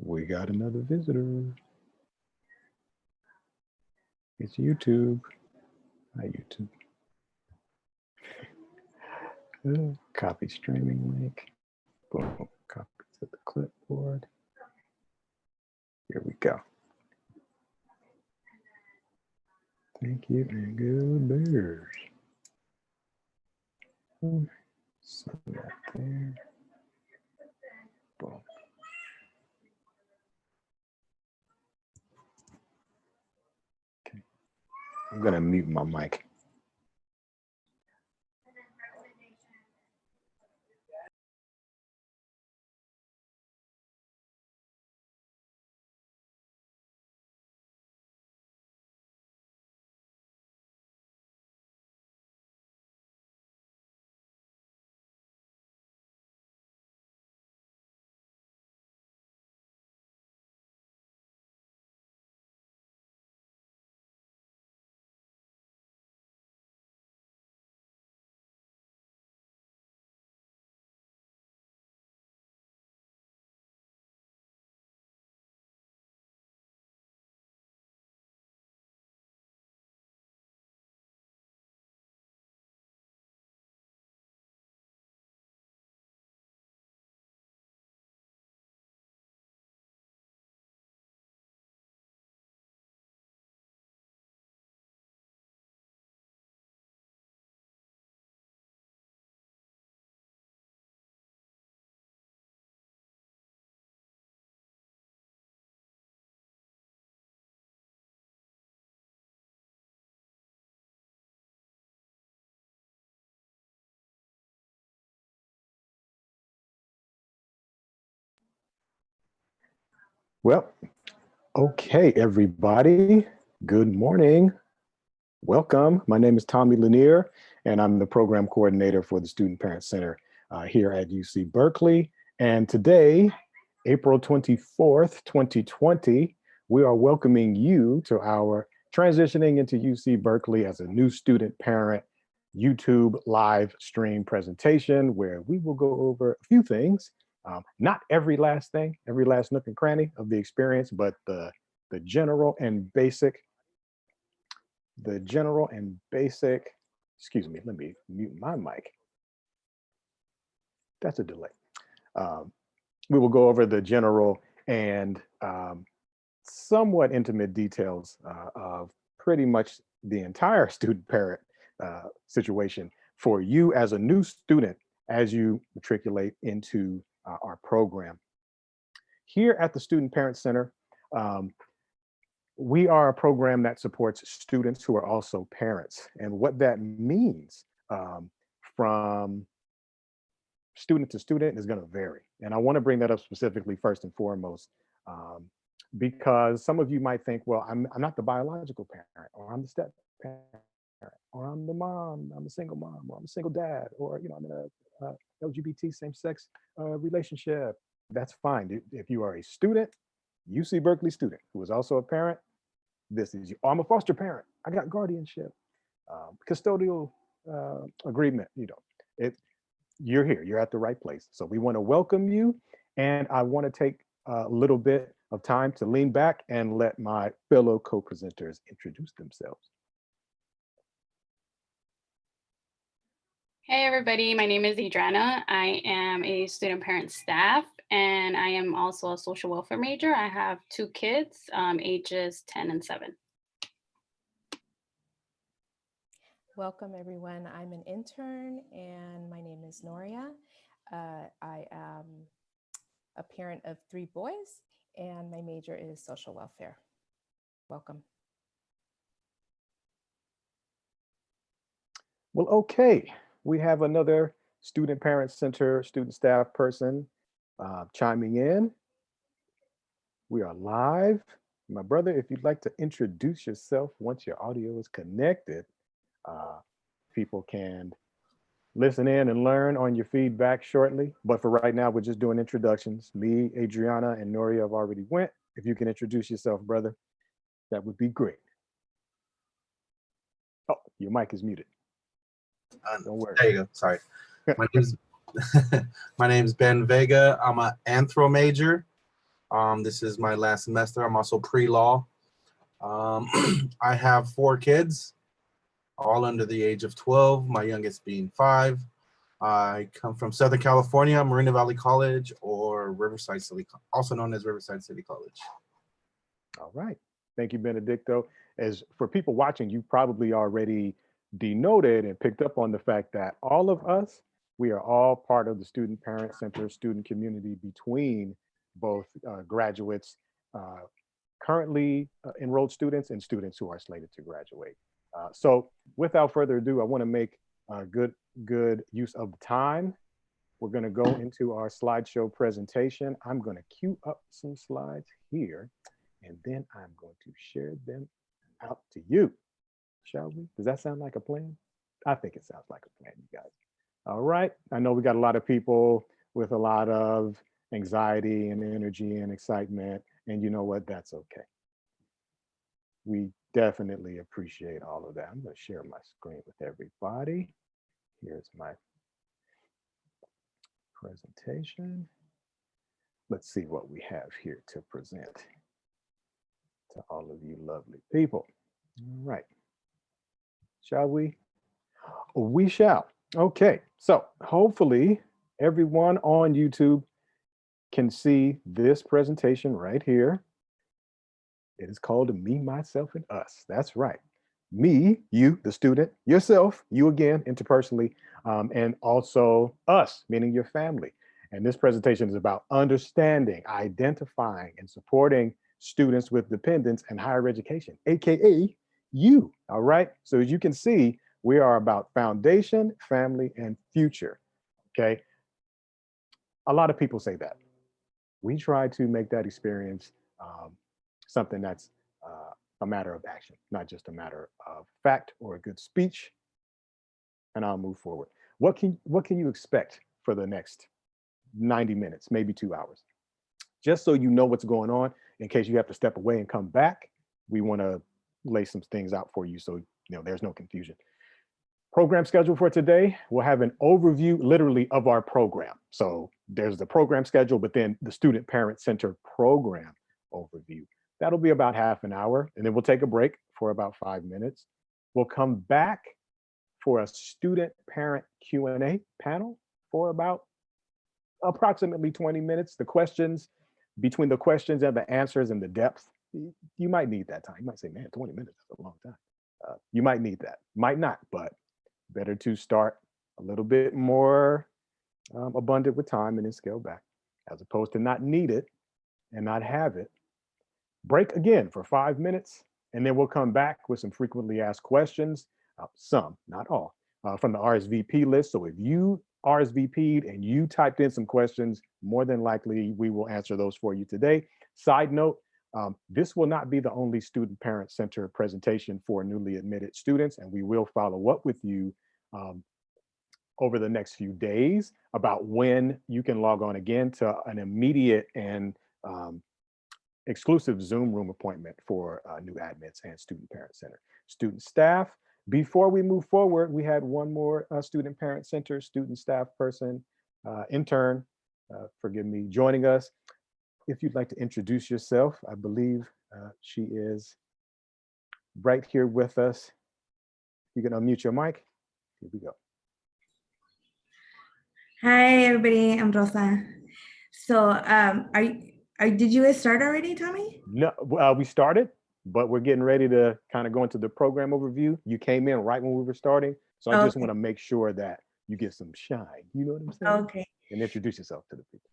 We got another visitor. It's YouTube. Hi, YouTube. Copy streaming link. Boom. Copy to the clipboard. Here we go. Thank you and good bears. Send that there. Boom. Okay. I'm gonna mute my mic. Well, okay, everybody. Good morning. Welcome. My name is Tommy Lanier, and I'm the program coordinator for the Student Parent Center here at UC Berkeley. And today, April 24th, 2020, we are welcoming you to our Transitioning into UC Berkeley as a New Student Parent YouTube live stream presentation, where we will go over a few things. Not every last thing, every last nook and cranny of the experience, but the general and basic, excuse me, let me mute my mic. That's a delay. We will go over the general and somewhat intimate details of pretty much the entire student parent situation for you as a new student as you matriculate into our program. Here at the Student Parent Center, we are a program that supports students who are also parents. And what that means from student to student is going to vary. And I want to bring that up specifically first and foremost, because some of you might think, well, I'm not the biological parent, or I'm the step parent, or I'm the mom, I'm a single mom, or I'm a single dad, or I'm in a LGBT same-sex relationship. That's fine. If you are a student, UC Berkeley student who is also a parent, this is you. Oh, I'm a foster parent. I got guardianship, custodial agreement. You're here. You're at the right place. So we want to welcome you, and I want to take a little bit of time to lean back and let my fellow co-presenters introduce themselves. Hey everybody, my name is Adriana. I am a student parent staff, and I am also a social welfare major. I have 2 kids, ages 10 and 7. Welcome everyone. I'm an intern and my name is Noria. I am a parent of 3 boys and my major is social welfare. Welcome. Well, okay. We have another Student Parent Center student staff person chiming in. We are live. My brother, if you'd like to introduce yourself once your audio is connected, people can listen in and learn on your feedback shortly. But for right now, we're just doing introductions. Me, Adriana, and Noria have already went. If you can introduce yourself, brother, that would be great. Oh, your mic is muted. Don't worry. There you go. Sorry. My name's Ben Vega. I'm an anthro major. This is my last semester. I'm also pre-law. I have 4 kids, all under the age of 12, my youngest being 5. I come from Southern California, Moreno Valley College, or Riverside City, also known as Riverside City College. All right. Thank you, Benedicto. As for people watching, you probably already denoted and picked up on the fact that all of us, we are all part of the Student Parent Center student community between both graduates, currently enrolled students, and students who are slated to graduate. So without further ado, I want to make good use of the time. We're going to go into our slideshow presentation. I'm going to queue up some slides here, and then I'm going to share them out to you. Shall we? Does that sound like a plan? I think it sounds like a plan, you guys. All right. I know we got a lot of people with a lot of anxiety and energy and excitement, and you know what? That's okay. We definitely appreciate all of that. I'm going to share my screen with everybody. Here's my presentation. Let's see what we have here to present to all of you lovely people. All right. Shall we? We shall. Okay. So hopefully everyone on YouTube can see this presentation right here. It is called Me, Myself, and Us. That's right. Me, you, the student, yourself, you again, interpersonally, and also us, meaning your family. And this presentation is about understanding, identifying, and supporting students with dependence in higher education, AKA you, all right? So as you can see, we are about foundation, family, and future, okay? A lot of people say that. We try to make that experience something that's a matter of action, not just a matter of fact or a good speech. And I'll move forward. What can you expect for the next 90 minutes, maybe 2 hours? Just so you know what's going on, in case you have to step away and come back, we want to lay some things out for you so there's no confusion. Program schedule for today, we'll have an overview literally of our program. So there's the program schedule, but then the Student Parent Center program overview. That'll be about half an hour, and then we'll take a break for about 5 minutes. We'll come back for a student parent Q&A panel for about approximately 20 minutes. The questions, between the questions and the answers and the depth, you might need that time. You might say, man, 20 minutes is a long time. You might need that, might not, but better to start a little bit more abundant with time and then scale back, as opposed to not need it and not have it. Break again for 5 minutes, and then we'll come back with some frequently asked questions, some, not all, from the RSVP list. So if you RSVP'd and you typed in some questions, more than likely we will answer those for you today. Side note, this will not be the only Student Parent Center presentation for newly admitted students, and we will follow up with you over the next few days about when you can log on again to an immediate and exclusive Zoom room appointment for new admits and Student Parent Center. Student staff, before we move forward, we had one more Student Parent Center student staff person, intern, forgive me, joining us. If you'd like to introduce yourself, I believe she is right here with us. You can unmute your mic. Here we go. Hi, everybody. I'm Rosa. So, did you guys start already, Tommy? No, we started, but we're getting ready to kind of go into the program overview. You came in right when we were starting, so I just want to make sure that you get some shine. You know what I'm saying? Okay. And introduce yourself to the people.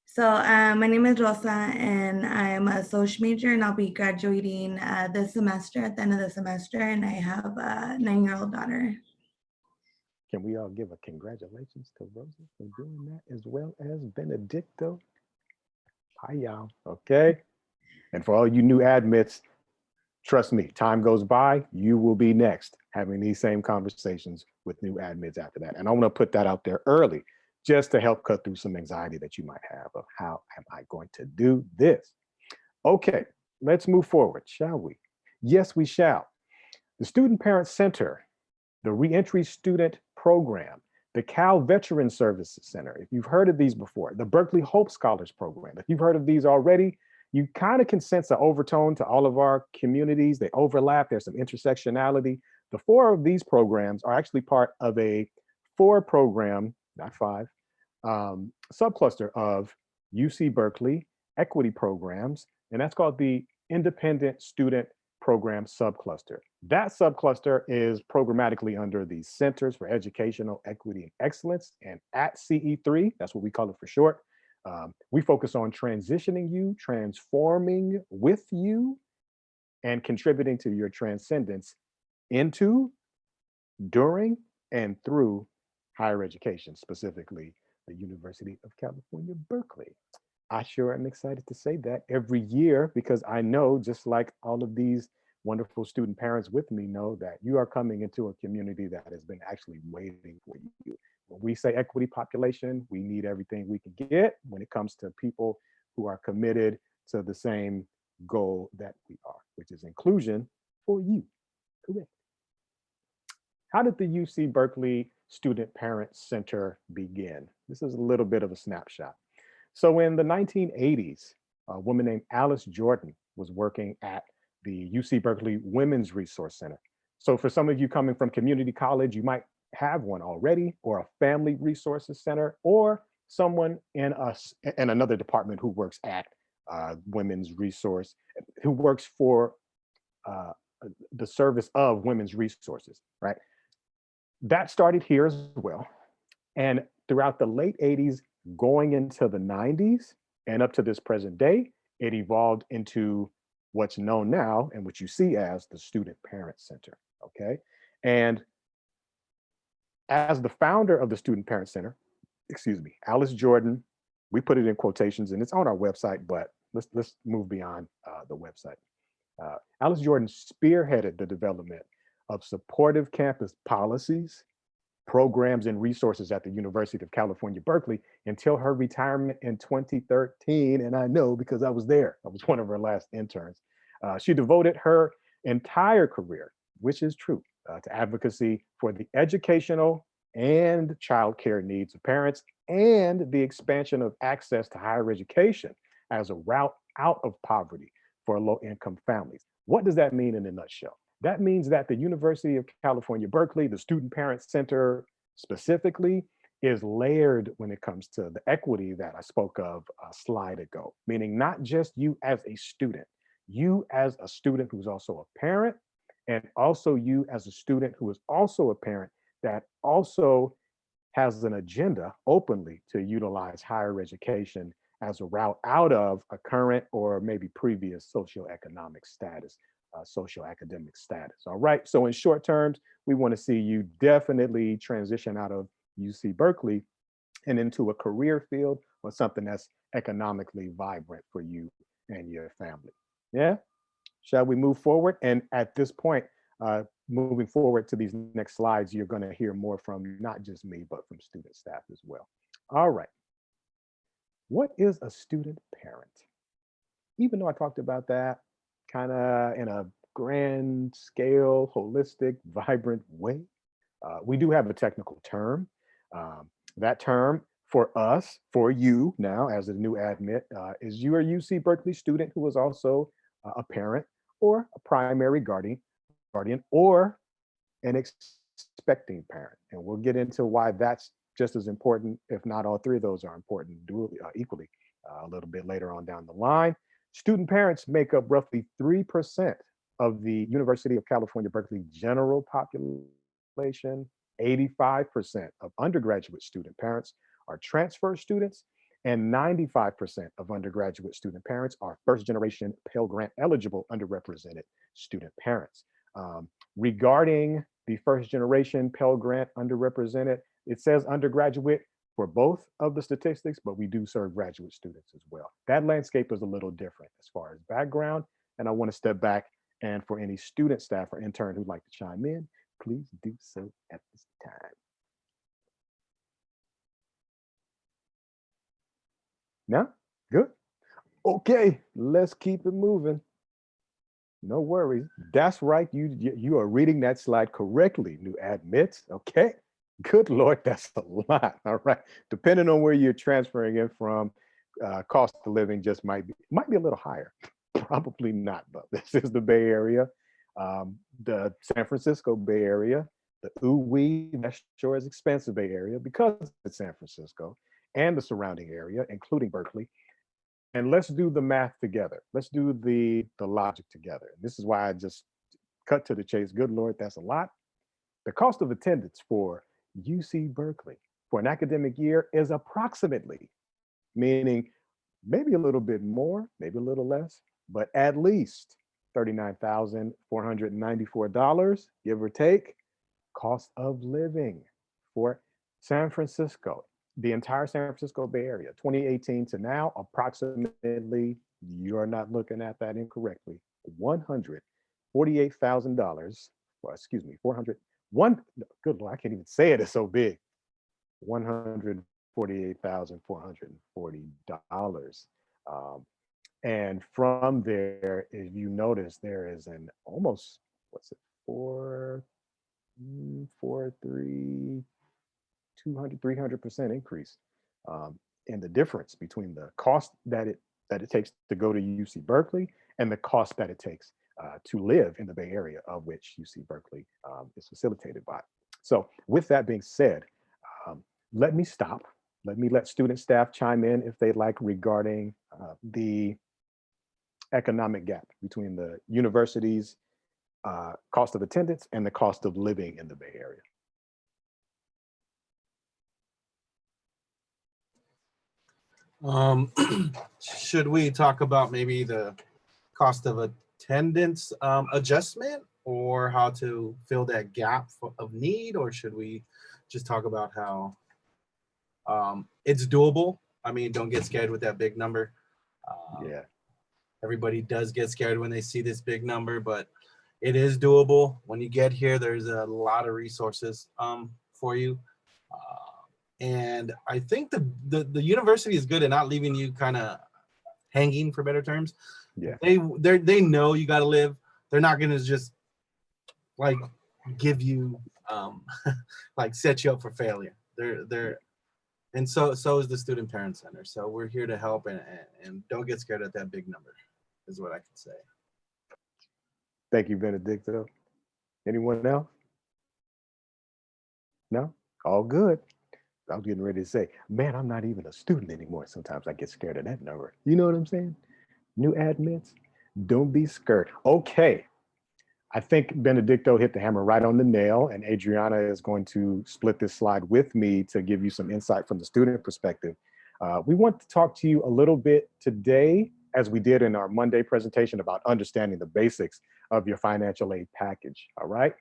So, my name is Rosa, and I'm a social major, and I'll be graduating this semester, at the end of the semester, and I have a 9-year-old daughter. Can we all give a congratulations to Rosa for doing that, as well as Benedicto? Hi, y'all. Okay. And for all you new admits, trust me, time goes by, you will be next having these same conversations with new admits after that. And I want to put that out there early, just to help cut through some anxiety that you might have of how am I going to do this? Okay, let's move forward, shall we? Yes, we shall. The Student Parent Center, the Reentry Student Program, the Cal Veteran Services Center, if you've heard of these before, the Berkeley Hope Scholars Program, if you've heard of these already, you kind of can sense an overtone to all of our communities. They overlap, there's some intersectionality. The 4 of these programs are actually part of a 4-program, not 5, subcluster of UC Berkeley equity programs, and that's called the Independent Student Program Subcluster. That subcluster is programmatically under the Centers for Educational Equity and Excellence, and at CE3, that's what we call it for short. We focus on transitioning you, transforming with you, and contributing to your transcendence into, during, and through higher education, specifically the University of California, Berkeley. I sure am excited to say that every year, because I know, just like all of these wonderful student parents with me know, that you are coming into a community that has been actually waiting for you. When we say equity population, we need everything we can get when it comes to people who are committed to the same goal that we are, which is inclusion for you. Correct. How did the UC Berkeley Student Parent Center begin? This is a little bit of a snapshot. So in the 1980s, a woman named Alice Jordan was working at the UC Berkeley Women's Resource Center. So for some of you coming from community college, you might have one already, or a family resources center, or someone in another department who works at women's resource, who works for the service of women's resources, right? That started here as well. And throughout the late 80s, going into the 90s and up to this present day, it evolved into what's known now and what you see as the Student Parent Center, okay? And as the founder of the Student Parent Center, excuse me, Alice Jordan, we put it in quotations and it's on our website, but let's move beyond the website. Alice Jordan spearheaded the development of supportive campus policies, programs, and resources at the University of California, Berkeley until her retirement in 2013. And I know because I was there, I was one of her last interns. She devoted her entire career, which is true, to advocacy for the educational and childcare needs of parents and the expansion of access to higher education as a route out of poverty for low-income families. What does that mean in a nutshell? That means that the University of California, Berkeley, the Student Parent Center specifically, is layered when it comes to the equity that I spoke of a slide ago, meaning not just you as a student who's also a parent, and also you as a student who is also a parent that also has an agenda openly to utilize higher education as a route out of a current or maybe previous socioeconomic status, social academic status. All right, so in short terms, we want to see you definitely transition out of UC Berkeley and into a career field or something that's economically vibrant for you and your family. Yeah, shall we move forward? And at this point, moving forward to these next slides, you're going to hear more from not just me, but from student staff as well. All right. What is a student parent? Even though I talked about that kind of in a grand scale, holistic, vibrant way, we do have a technical term. That term for us, for you now as a new admit, is you are a UC Berkeley student who is also a parent or a primary guardian, or an expecting parent. And we'll get into why that's just as important, if not all three of those are important equally a little bit later on down the line. Student parents make up roughly 3% of the University of California, Berkeley general population. 85% of undergraduate student parents are transfer students, and 95% of undergraduate student parents are first-generation Pell Grant eligible underrepresented student parents. Regarding the first-generation Pell Grant underrepresented, it says undergraduate for both of the statistics, but we do serve graduate students as well. That landscape is a little different as far as background, and I want to step back, and for any student, staff, or intern who'd like to chime in, please do so at this time. No? Good? Okay, let's keep it moving. No worries. That's right. You are reading that slide correctly, new admits. Okay, Good Lord, that's a lot. All right. Depending on where you're transferring in from, cost of living just might be a little higher. Probably not, though. This is the Bay Area, the San Francisco Bay Area, the West Shore is expensive Bay Area because it's San Francisco and the surrounding area, including Berkeley. And let's do the math together. Let's do the logic together. This is why I just cut to the chase. Good Lord, that's a lot. The cost of attendance for UC Berkeley for an academic year is approximately, meaning maybe a little bit more, maybe a little less, but at least $39,494, give or take, cost of living for San Francisco, the entire San Francisco Bay Area, 2018 to now, approximately, you're not looking at that incorrectly, $148,000, well, excuse me, good Lord, I can't even say it, it's so big, $148,440. And from there, if you notice, there is an almost, what's it, 300% increase in the difference between the cost that it takes to go to UC Berkeley and the cost that it takes to live in the Bay Area, of which UC Berkeley is facilitated by. So with that being said, let me stop. Let me let student staff chime in if they'd like regarding the economic gap between the university's cost of attendance and the cost of living in the Bay Area. Should we talk about maybe the cost of attendance adjustment, or how to fill that gap of need, or should we just talk about how it's doable? I mean, don't get scared with that big number. Yeah. Everybody does get scared when they see this big number, but it is doable. When you get here, there's a lot of resources for you. And I think the university is good at not leaving you kind of hanging, for better terms. Yeah. They know you got to live. They're not going to just like give you like set you up for failure. And so is the Student Parent Center. So we're here to help, and don't get scared at that big number, is what I can say. Thank you, Benedicto. Anyone else? No? All good. I was getting ready to say, man, I'm not even a student anymore. Sometimes I get scared of that number. You know what I'm saying? New admits, don't be scared. Okay. I think Benedicto hit the hammer right on the nail, and Adriana is going to split this slide with me to give you some insight from the student perspective. We want to talk to you a little bit today, as we did in our Monday presentation, about understanding the basics of your financial aid package, all right?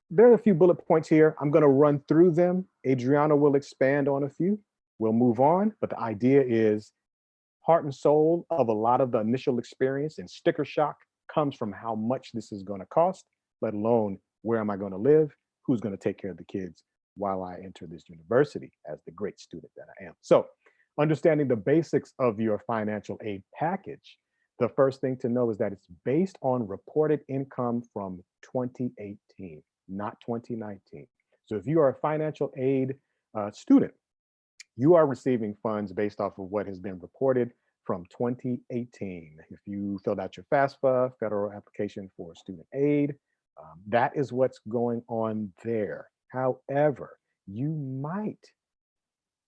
There are a few bullet points here. I'm gonna run through them. Adriana will expand on a few. We'll move on, but the idea is heart and soul of a lot of the initial experience and sticker shock comes from how much this is gonna cost, let alone where am I gonna live, who's gonna take care of the kids while I enter this university as the great student that I am. So understanding the basics of your financial aid package, the first thing to know is that it's based on reported income from 2018, not 2019. So if you are a financial aid student, you are receiving funds based off of what has been reported from 2018. If you filled out your FAFSA, federal application for student aid, that is what's going on there. However, you might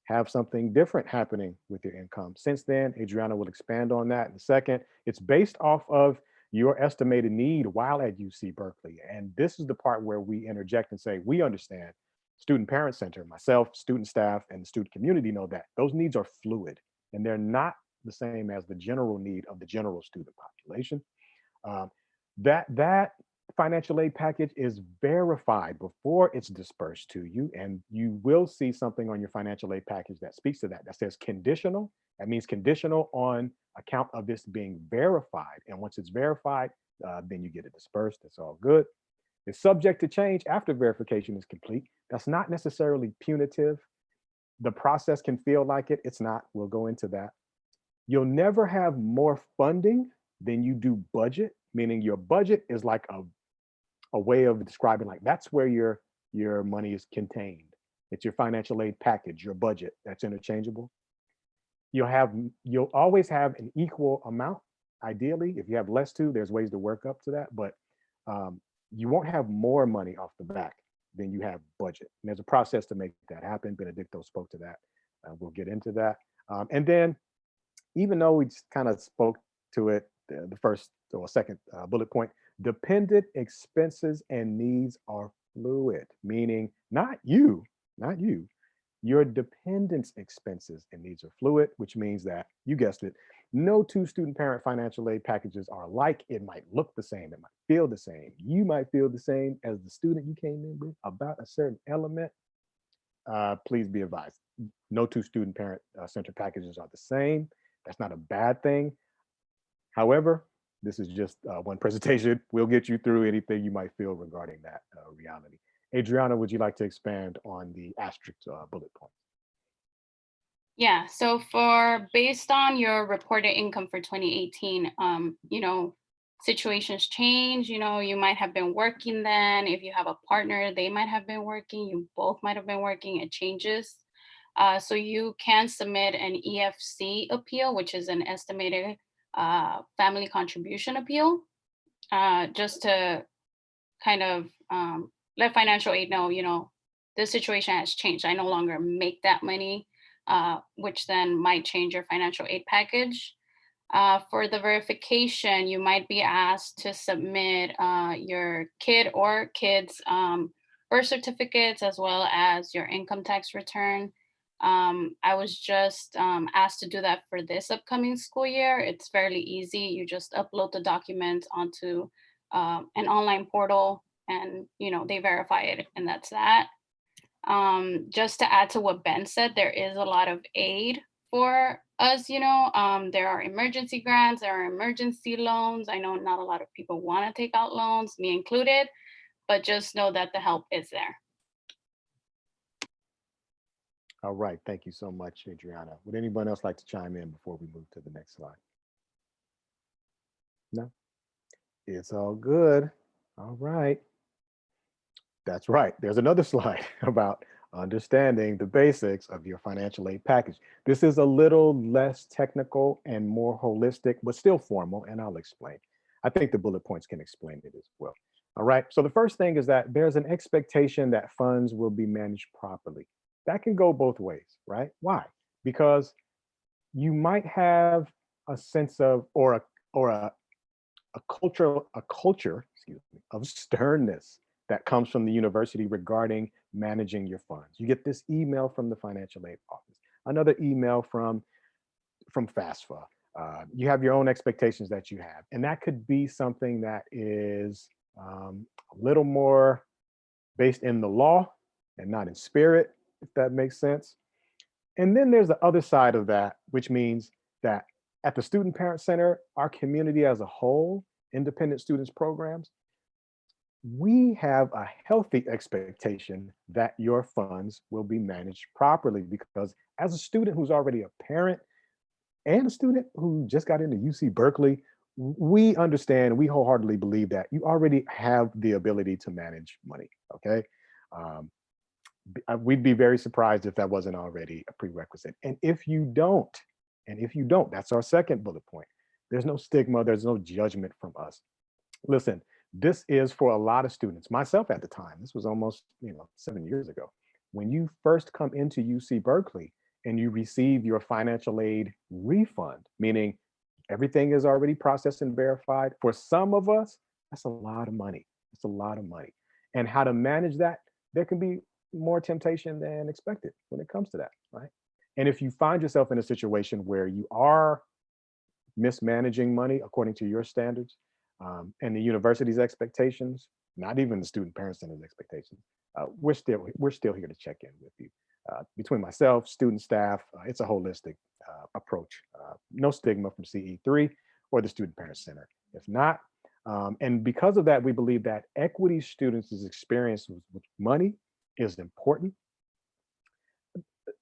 have something different happening with your income. Since then, Adriana will expand on that in a second. It's based off of your estimated need while at UC Berkeley. And this is the part where we interject and say, we understand. Student Parent Center, myself, student staff, and the student community know that those needs are fluid, and they're not the same as the general need of the general student population. That financial aid package is verified before it's dispersed to you, and you will see something on your financial aid package that speaks to that says conditional. That means conditional on account of this being verified, and once it's verified, then you get it dispersed. It's all good. It's subject to change after verification is complete. That's not necessarily punitive. The process can feel like it. It's not. We'll go into that. You'll never have more funding than you do budget, meaning your budget is like a way of describing, like, that's where your your money is contained. It's your financial aid package, your budget that's interchangeable. You'll always have an equal amount. Ideally, if you have less too, there's ways to work up to that, but you won't have more money off the back than you have budget. And there's a process to make that happen. Benedicto spoke to that. We'll get into that. And then, even though we just kind of spoke to it, the first or second bullet point, dependent expenses and needs are fluid, meaning not you, your dependents' expenses and needs are fluid, which means that, you guessed it, no two student parent financial aid packages are alike. It might look the same, it might feel the same. You might feel the same as the student you came in with about a certain element. Please be advised, no two student parent centered packages are the same. That's not a bad thing. However, this is just one presentation. We'll get you through anything you might feel regarding that reality. Adriana, would you like to expand on the asterisk bullet point? Yeah, so based on your reported income for 2018, situations change. You might have been working then. If you have a partner, they might have been working. You both might have been working. It changes. So you can submit an EFC appeal, which is an estimated family contribution appeal, just to kind of let financial aid know, the situation has changed. I no longer make that money, which then might change your financial aid package. For the verification, you might be asked to submit your kid or kids' birth certificates, as well as your income tax return. I was just asked to do that for this upcoming school year. It's fairly easy. You just upload the documents onto an online portal, and they verify it, and that's that. Just to add to what Ben said, there is a lot of aid for us. There are emergency grants, there are emergency loans. I know not a lot of people want to take out loans, me included, but just know that the help is there. All right, thank you so much, Adriana. Would anyone else like to chime in before we move to the next slide? No? It's all good. All right. That's right. There's another slide about understanding the basics of your financial aid package. This is a little less technical and more holistic, but still formal, and I'll explain. I think the bullet points can explain it as well. All right, so the first thing is that there's an expectation that funds will be managed properly. That can go both ways, right? Why? Because you might have a sense of, or a culture, excuse me, of sternness that comes from the university regarding managing your funds. You get this email from the financial aid office, another email from FAFSA. You have your own expectations that you have, and that could be something that is a little more based in the law and not in spirit, if that makes sense. And then there's the other side of that, which means that at the Student Parent Center, our community as a whole, independent students programs, we have a healthy expectation that your funds will be managed properly, because as a student who's already a parent and a student who just got into UC Berkeley, we understand, we wholeheartedly believe that you already have the ability to manage money, okay? We'd be very surprised if that wasn't already a prerequisite. And if you don't, that's our second bullet point. There's no stigma, there's no judgment from us. Listen, this is for a lot of students, myself at the time, this was almost 7 years ago. When you first come into UC Berkeley and you receive your financial aid refund, meaning everything is already processed and verified, for some of us, that's a lot of money. It's a lot of money. And how to manage that, there can be more temptation than expected when it comes to that, right? And if you find yourself in a situation where you are mismanaging money according to your standards, and the university's expectations, not even the Student Parent Center's expectations, we're still here to check in with you. Between myself, student staff, it's a holistic approach. No stigma from CE3 or the Student Parent Center. If not, and because of that, we believe that equity students' experience with money is important.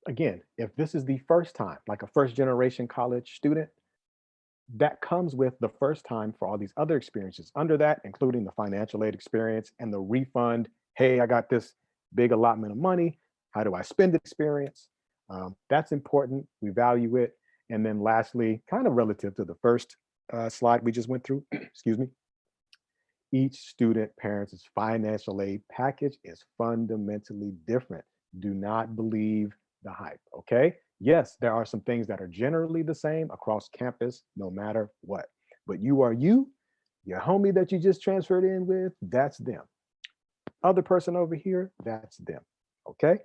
Again, if this is the first time, like a first generation college student, that comes with the first time for all these other experiences under that, including the financial aid experience and the refund. Hey, I got this big allotment of money. How do I spend experience? That's important. We value it. And then lastly, kind of relative to the first slide we just went through, excuse me, each student parent's financial aid package is fundamentally different. Do not believe the hype, okay? Yes, there are some things that are generally the same across campus, no matter what. But you are you, your homie that you just transferred in with, that's them. Other person over here, that's them, okay?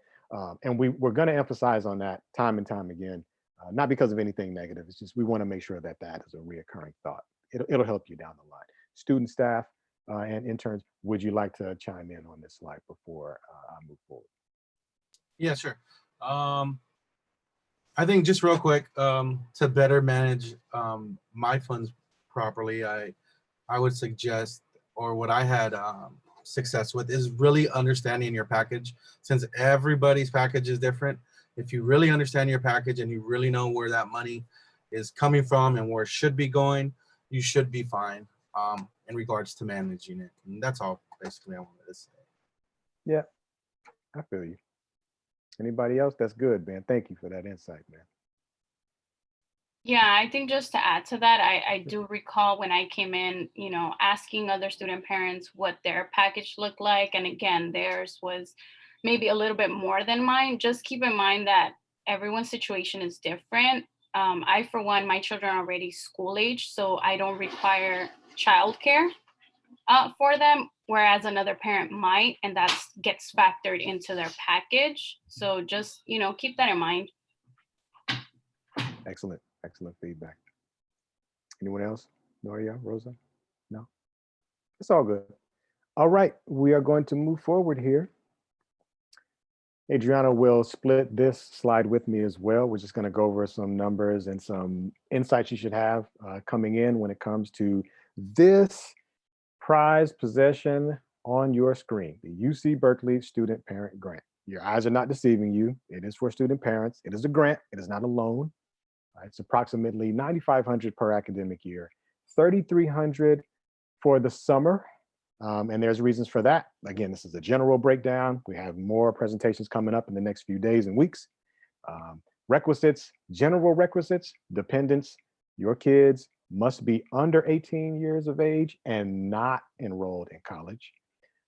And we're gonna emphasize on that time and time again, not because of anything negative, it's just we wanna make sure that that is a reoccurring thought. It'll help you down the line. Student, staff, and interns, would you like to chime in on this slide before I move forward? Yeah, sure. I think just real quick, to better manage my funds properly, I would suggest, or what I had success with, is really understanding your package. Since everybody's package is different, if you really understand your package and you really know where that money is coming from and where it should be going, you should be fine in regards to managing it. And that's all basically I wanted to say. Yeah, I feel you. Anybody else? That's good, man. Thank you for that insight, man. Yeah, I think just to add to that, I do recall when I came in, asking other student parents what their package looked like. And again, theirs was maybe a little bit more than mine. Just keep in mind that everyone's situation is different. I, for one, my children are already school age, so I don't require childcare for them, whereas another parent might, and that gets factored into their package. So just, keep that in mind. Excellent, excellent feedback. Anyone else? Noria, Rosa? No? It's all good. All right, we are going to move forward here. Adriana will split this slide with me as well. We're just going to go over some numbers and some insights you should have coming in when it comes to this prize possession on your screen, the UC Berkeley Student Parent Grant. Your eyes are not deceiving you. It is for student parents. It is a grant. It is not a loan. It's approximately $9,500 per academic year, $3,300 for the summer. And there's reasons for that. Again, this is a general breakdown. We have more presentations coming up in the next few days and weeks. Requisites, general requisites, dependents, your kids must be under 18 years of age and not enrolled in college.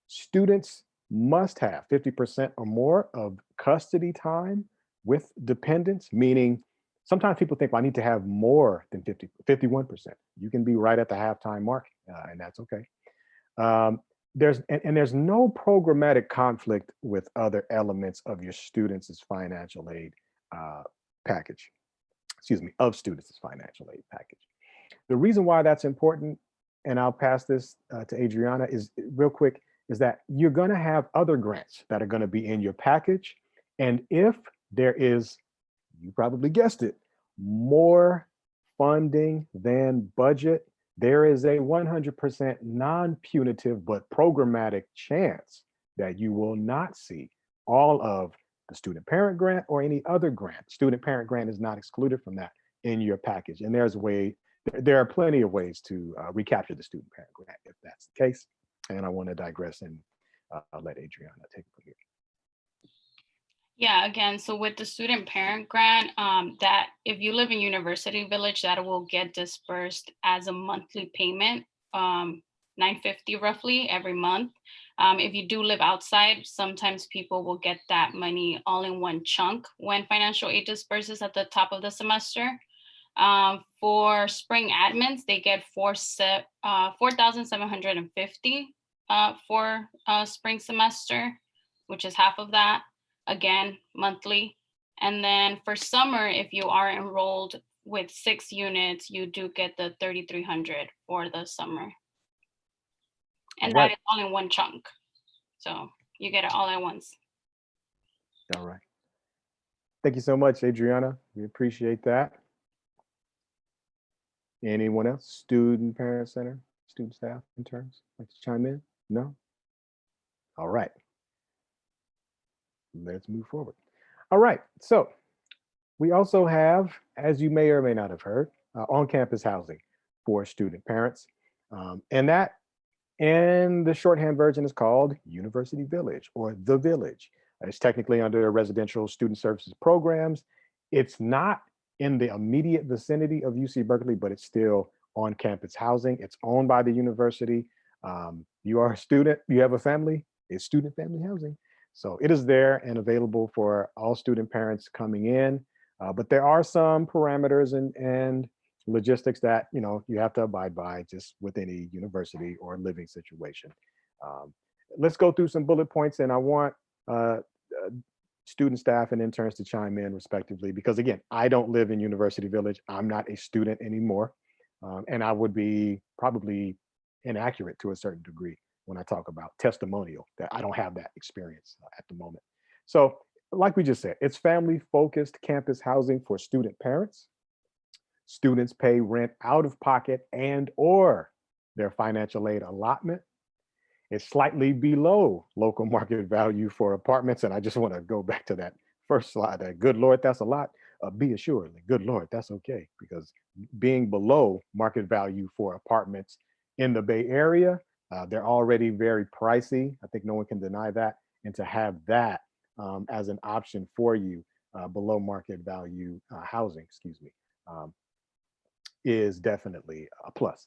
Students must have 50% or more of custody time with dependents, meaning sometimes people think, well, I need to have more than 51%. You can be right at the halftime mark, and that's okay. There's no programmatic conflict with other elements of your students' financial aid package. Excuse me, of students' financial aid package. The reason why that's important, and I'll pass this to Adriana, is real quick, is that you're going to have other grants that are going to be in your package. And if there is, you probably guessed it, more funding than budget, there is a 100% non-punitive but programmatic chance that you will not see all of the student parent grant or any other grant. Student parent grant is not excluded from that in your package. And there are plenty of ways to recapture the student parent grant if that's the case. And I want to digress and I'll let Adriana take it from here. Yeah, again, so with the student parent grant, that if you live in University Village, that will get dispersed as a monthly payment, $950 roughly every month. If you do live outside, sometimes people will get that money all in one chunk when financial aid disperses at the top of the semester. For spring admins, they get $4,750 for spring semester, which is half of that. Again, monthly. And then for summer, if you are enrolled with 6 units, you do get the $3,300 for the summer. And that is all in one chunk. So you get it all at once. All right. Thank you so much, Adriana. We appreciate that. Anyone else? Student Parent Center, student staff, interns, like to chime in? No? All right. Let's move forward. All right, so we also have, as you may or may not have heard, on-campus housing for student parents. And that And the shorthand version is called University Village or The Village. It's technically under residential student services programs. It's not in the immediate vicinity of UC Berkeley, but it's still on campus housing. It's owned by the university. You are a student, you have a family, it's student family housing. So it is there and available for all student parents coming in. But there are some parameters and logistics that you have to abide by just with any university or living situation. Let's go through some bullet points, and I want student, staff, and interns to chime in respectively, because again, I don't live in University Village. I'm not a student anymore, and I would be probably inaccurate to a certain degree when I talk about testimonial, that I don't have that experience at the moment. So like we just said, it's family-focused campus housing for student parents. Students pay rent out of pocket and or their financial aid allotment. It's slightly below local market value for apartments. And I just want to go back to that first slide, that good Lord, that's a lot. Be assured, good Lord, that's okay. Because being below market value for apartments in the Bay Area, they're already very pricey. I think no one can deny that. And to have that as an option for you, below market value housing, is definitely a plus.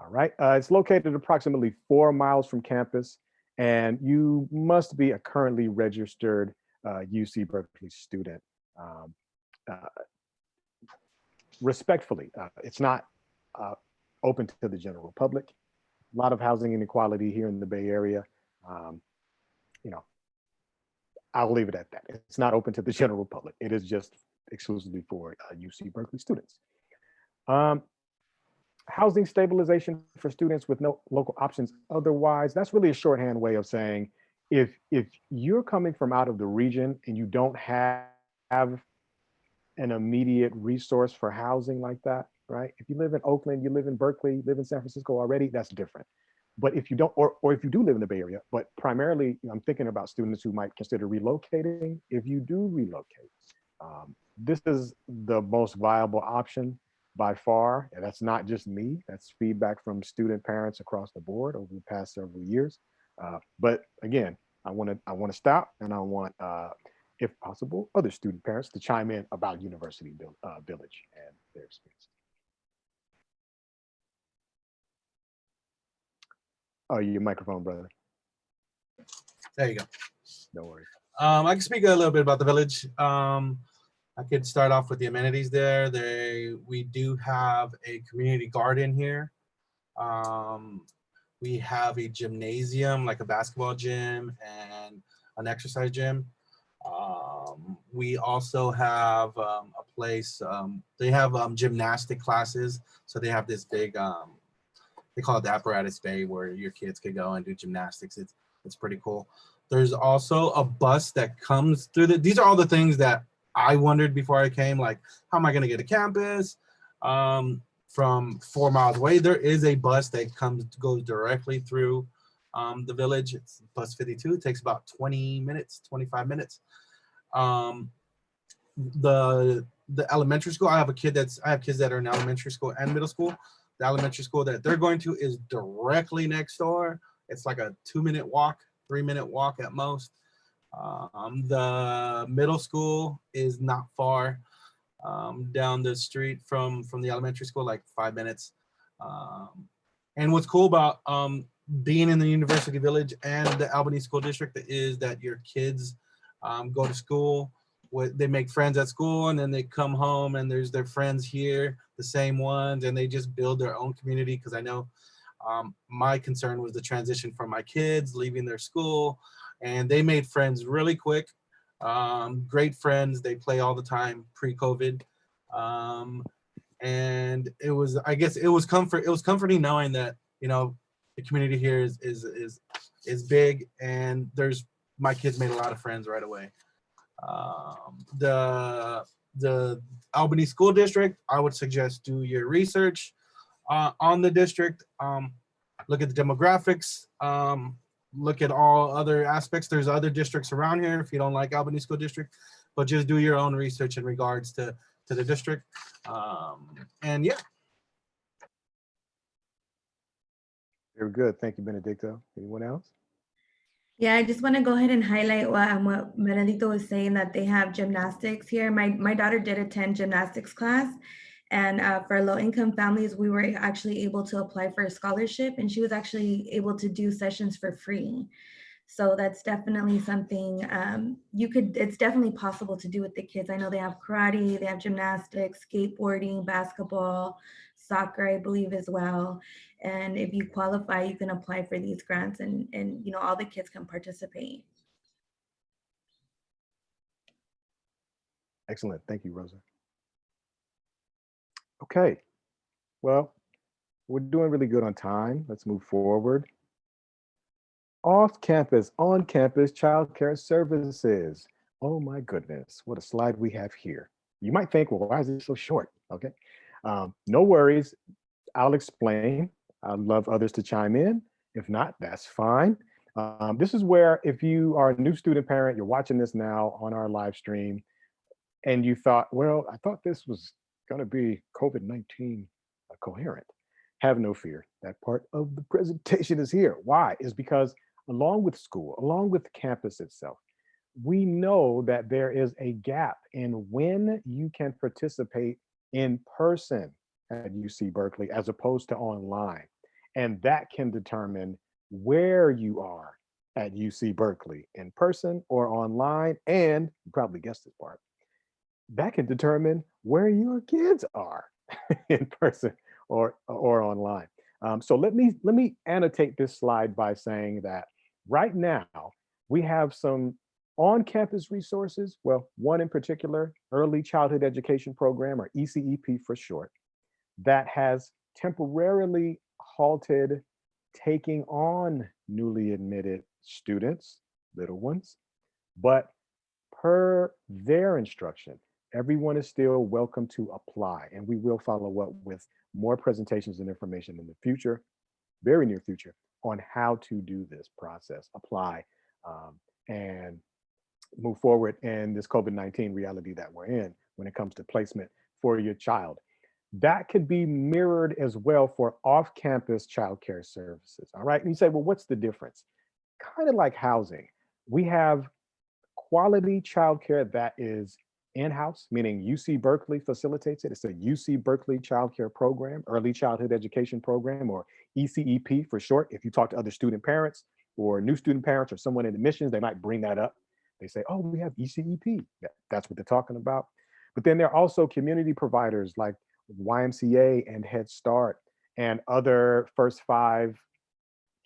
All right, it's located approximately 4 miles from campus, and you must be a currently registered UC Berkeley student. Respectfully, it's not open to the general public. A lot of housing inequality here in the Bay Area. I'll leave it at that. It's not open to the general public. It is just exclusively for UC Berkeley students. Housing stabilization for students with no local options otherwise, that's really a shorthand way of saying if you're coming from out of the region and you don't have an immediate resource for housing like that, right? If you live in Oakland, you live in Berkeley, you live in San Francisco already, that's different. But if you don't, or if you do live in the Bay Area, but primarily I'm thinking about students who might consider relocating. If you do relocate, this is the most viable option by far. And that's not just me, that's feedback from student parents across the board over the past several years. But again, I want to stop, and I want, if possible, other student parents to chime in about University Village and their experience. Oh, your microphone, brother. There you go. No worries. I can speak a little bit about the village. I could start off with the amenities there. We do have a community garden here. We have a gymnasium, like a basketball gym and an exercise gym. We also have a place, they have gymnastic classes. So they have this big, they call it the apparatus bay, where your kids could go and do gymnastics. It's pretty cool. There's also a bus that comes through these are all the things that I wondered before I came, like, how am I gonna get to campus from 4 miles away? There is a bus that goes directly through the village. It's bus 52, it takes about 20 minutes, 25 minutes. The elementary school, I have kids that are in elementary school and middle school. The elementary school that they're going to is directly next door. It's like a 2-minute walk, 3-minute walk at most. The middle school is not far down the street from the elementary school, like 5 minutes. And what's cool about being in the University Village and the Albany School District is that your kids go to school, they make friends at school, and then they come home and there's their friends here, the same ones, and they just build their own community. Because I know my concern was the transition for my kids leaving their school, and they made friends really quick. Great friends. They play all the time pre-COVID. And it was, I guess it was comforting knowing that, the community here is big, and my kids made a lot of friends right away. The Albany School District, I would suggest do your research on the district. Look at the demographics. Look at all other aspects. There's other districts around here if you don't like Albany School District, but just do your own research in regards to the district. And yeah. Very good. Thank you, Benedicto. Anyone else? Yeah, I just want to go ahead and highlight what Benedicto was saying, that they have gymnastics here. My daughter did attend gymnastics class, and for low-income families, we were actually able to apply for a scholarship, and she was actually able to do sessions for free. So that's definitely something it's definitely possible to do with the kids. I know they have karate, they have gymnastics, skateboarding, basketball, soccer, I believe as well. And if you qualify, you can apply for these grants, and you know, all the kids can participate. Excellent. Thank you, Rosa. Okay. Well, we're doing really good on time. Let's move forward. Off-campus, on-campus childcare services. Oh my goodness, what a slide we have here. You might think, well, why is it so short? Okay. No worries. I'll explain. I'd love others to chime in. If not, that's fine. This is where, if you are a new student parent, you're watching this now on our live stream, and you thought, well, I thought this was going to be COVID-19 coherent. Have no fear. That part of the presentation is here. Why? Is because along with school, along with campus itself, we know that there is a gap in when you can participate in person at UC Berkeley as opposed to online. And that can determine where you are at UC Berkeley, in person or online. And you probably guessed this part, that can determine where your kids are in person or online. So let me annotate this slide by saying that right now we have some on-campus resources. Well, one in particular, Early Childhood Education Program, or ECEP for short, that has temporarily halted taking on newly admitted students, little ones, but per their instruction, everyone is still welcome to apply, and we will follow up with more presentations and information in the future, very near future, on how to do this process, apply, and move forward in this COVID-19 reality that we're in when it comes to placement for your child. That could be mirrored as well for off-campus childcare services, all right? And you say, well, what's the difference? Kind of like housing. We have quality childcare that is in-house, meaning UC Berkeley facilitates it. It's a UC Berkeley childcare program, Early Childhood Education Program, or ECEP for short. If you talk to other student parents or new student parents or someone in admissions, they might bring that up. They say, oh, we have ECEP. That's what they're talking about. But then there are also community providers like YMCA and Head Start and other First Five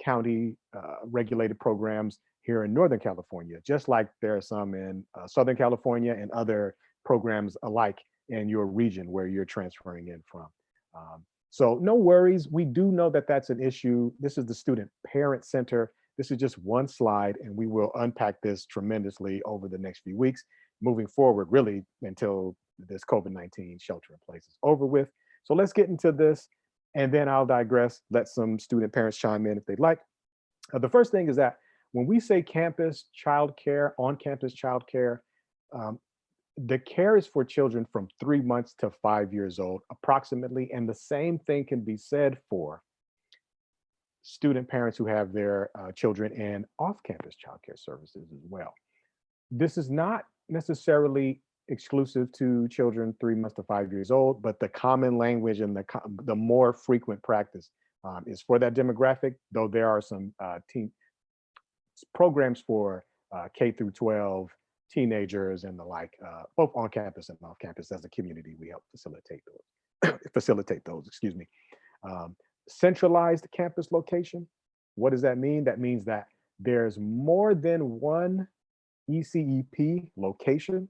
county regulated programs here in Northern California, just like there are some in Southern California and other programs alike in your region where you're transferring in from. So no worries. We do know that that's an issue. This is the Student Parent Center. This is just one slide, and we will unpack this tremendously over the next few weeks, moving forward, really, until this COVID-19 shelter in place is over with. So let's get into this, and then I'll digress, let some student parents chime in if they'd like. The first thing is that when we say campus childcare, on-campus childcare, the care is for children from 3 months to 5 years old, approximately, and the same thing can be said for student parents who have their children in off-campus childcare services as well. This is not necessarily exclusive to children 3 months to 5 years old, but the common language and the more frequent practice is for that demographic, though there are some programs for K through 12 teenagers and the like, both on campus and off campus. As a community, we help facilitate those, excuse me. Centralized campus location. What does that mean? That means that there's more than one ECEP location,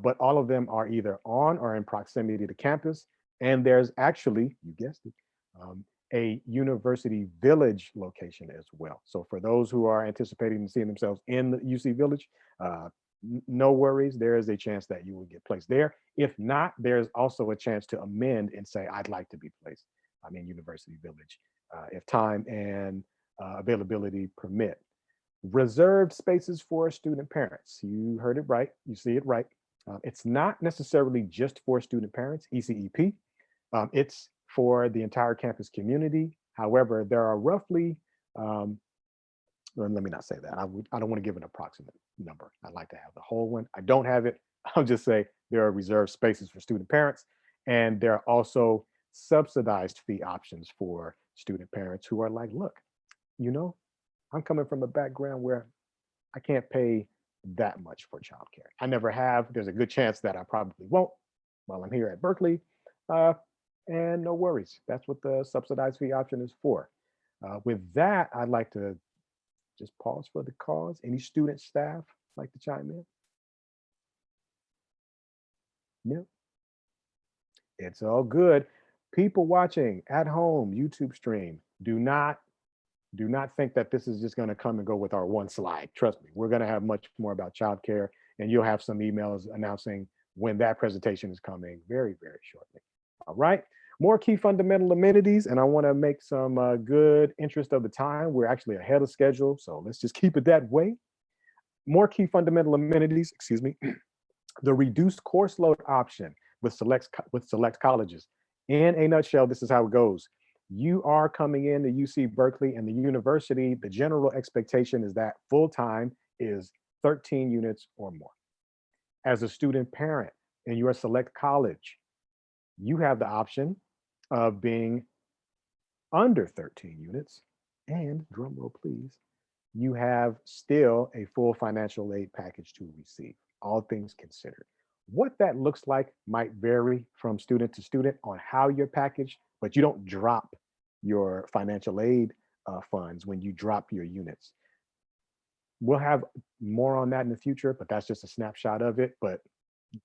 but all of them are either on or in proximity to campus. And there's actually, you guessed it, a university village location as well. So for those who are anticipating seeing themselves in the UC Village, no worries, there is a chance that you will get placed there. If not, there's also a chance to amend and say, I'd like to be placed in University Village, if time and availability permit. Reserved spaces for student parents. You heard it right, you see it right. It's not necessarily just for student parents, ECEP. It's for the entire campus community. However, there are roughly, let me not say that. I don't want to give an approximate number. I'd like to have the whole one. I don't have it. I'll just say there are reserved spaces for student parents, and there are also subsidized fee options for student parents who are like, look, you know, I'm coming from a background where I can't pay that much for childcare. I never have. There's a good chance that I probably won't while I'm here at Berkeley. And no worries. That's what the subsidized fee option is for. With that, I'd like to just pause for the cause. Any student staff like to chime in? No. It's all good. People watching at home, YouTube stream, do not think that this is just going to come and go with our one slide. Trust me, we're going to have much more about childcare, and you'll have some emails announcing when that presentation is coming very, very shortly. All right, more key fundamental amenities, and I want to make some good interest of the time. We're actually ahead of schedule, so let's just keep it that way. More key fundamental amenities, excuse me, the reduced course load option with select colleges. In a nutshell, this is how it goes. You are coming in to UC Berkeley and the university, the general expectation is that full-time is 13 units or more. As a student parent in your select college, you have the option of being under 13 units, and drum roll please, you have still a full financial aid package to receive, all things considered. What that looks like might vary from student to student on how you're packaged, but you don't drop your financial aid funds when you drop your units. We'll have more on that in the future, but that's just a snapshot of it. But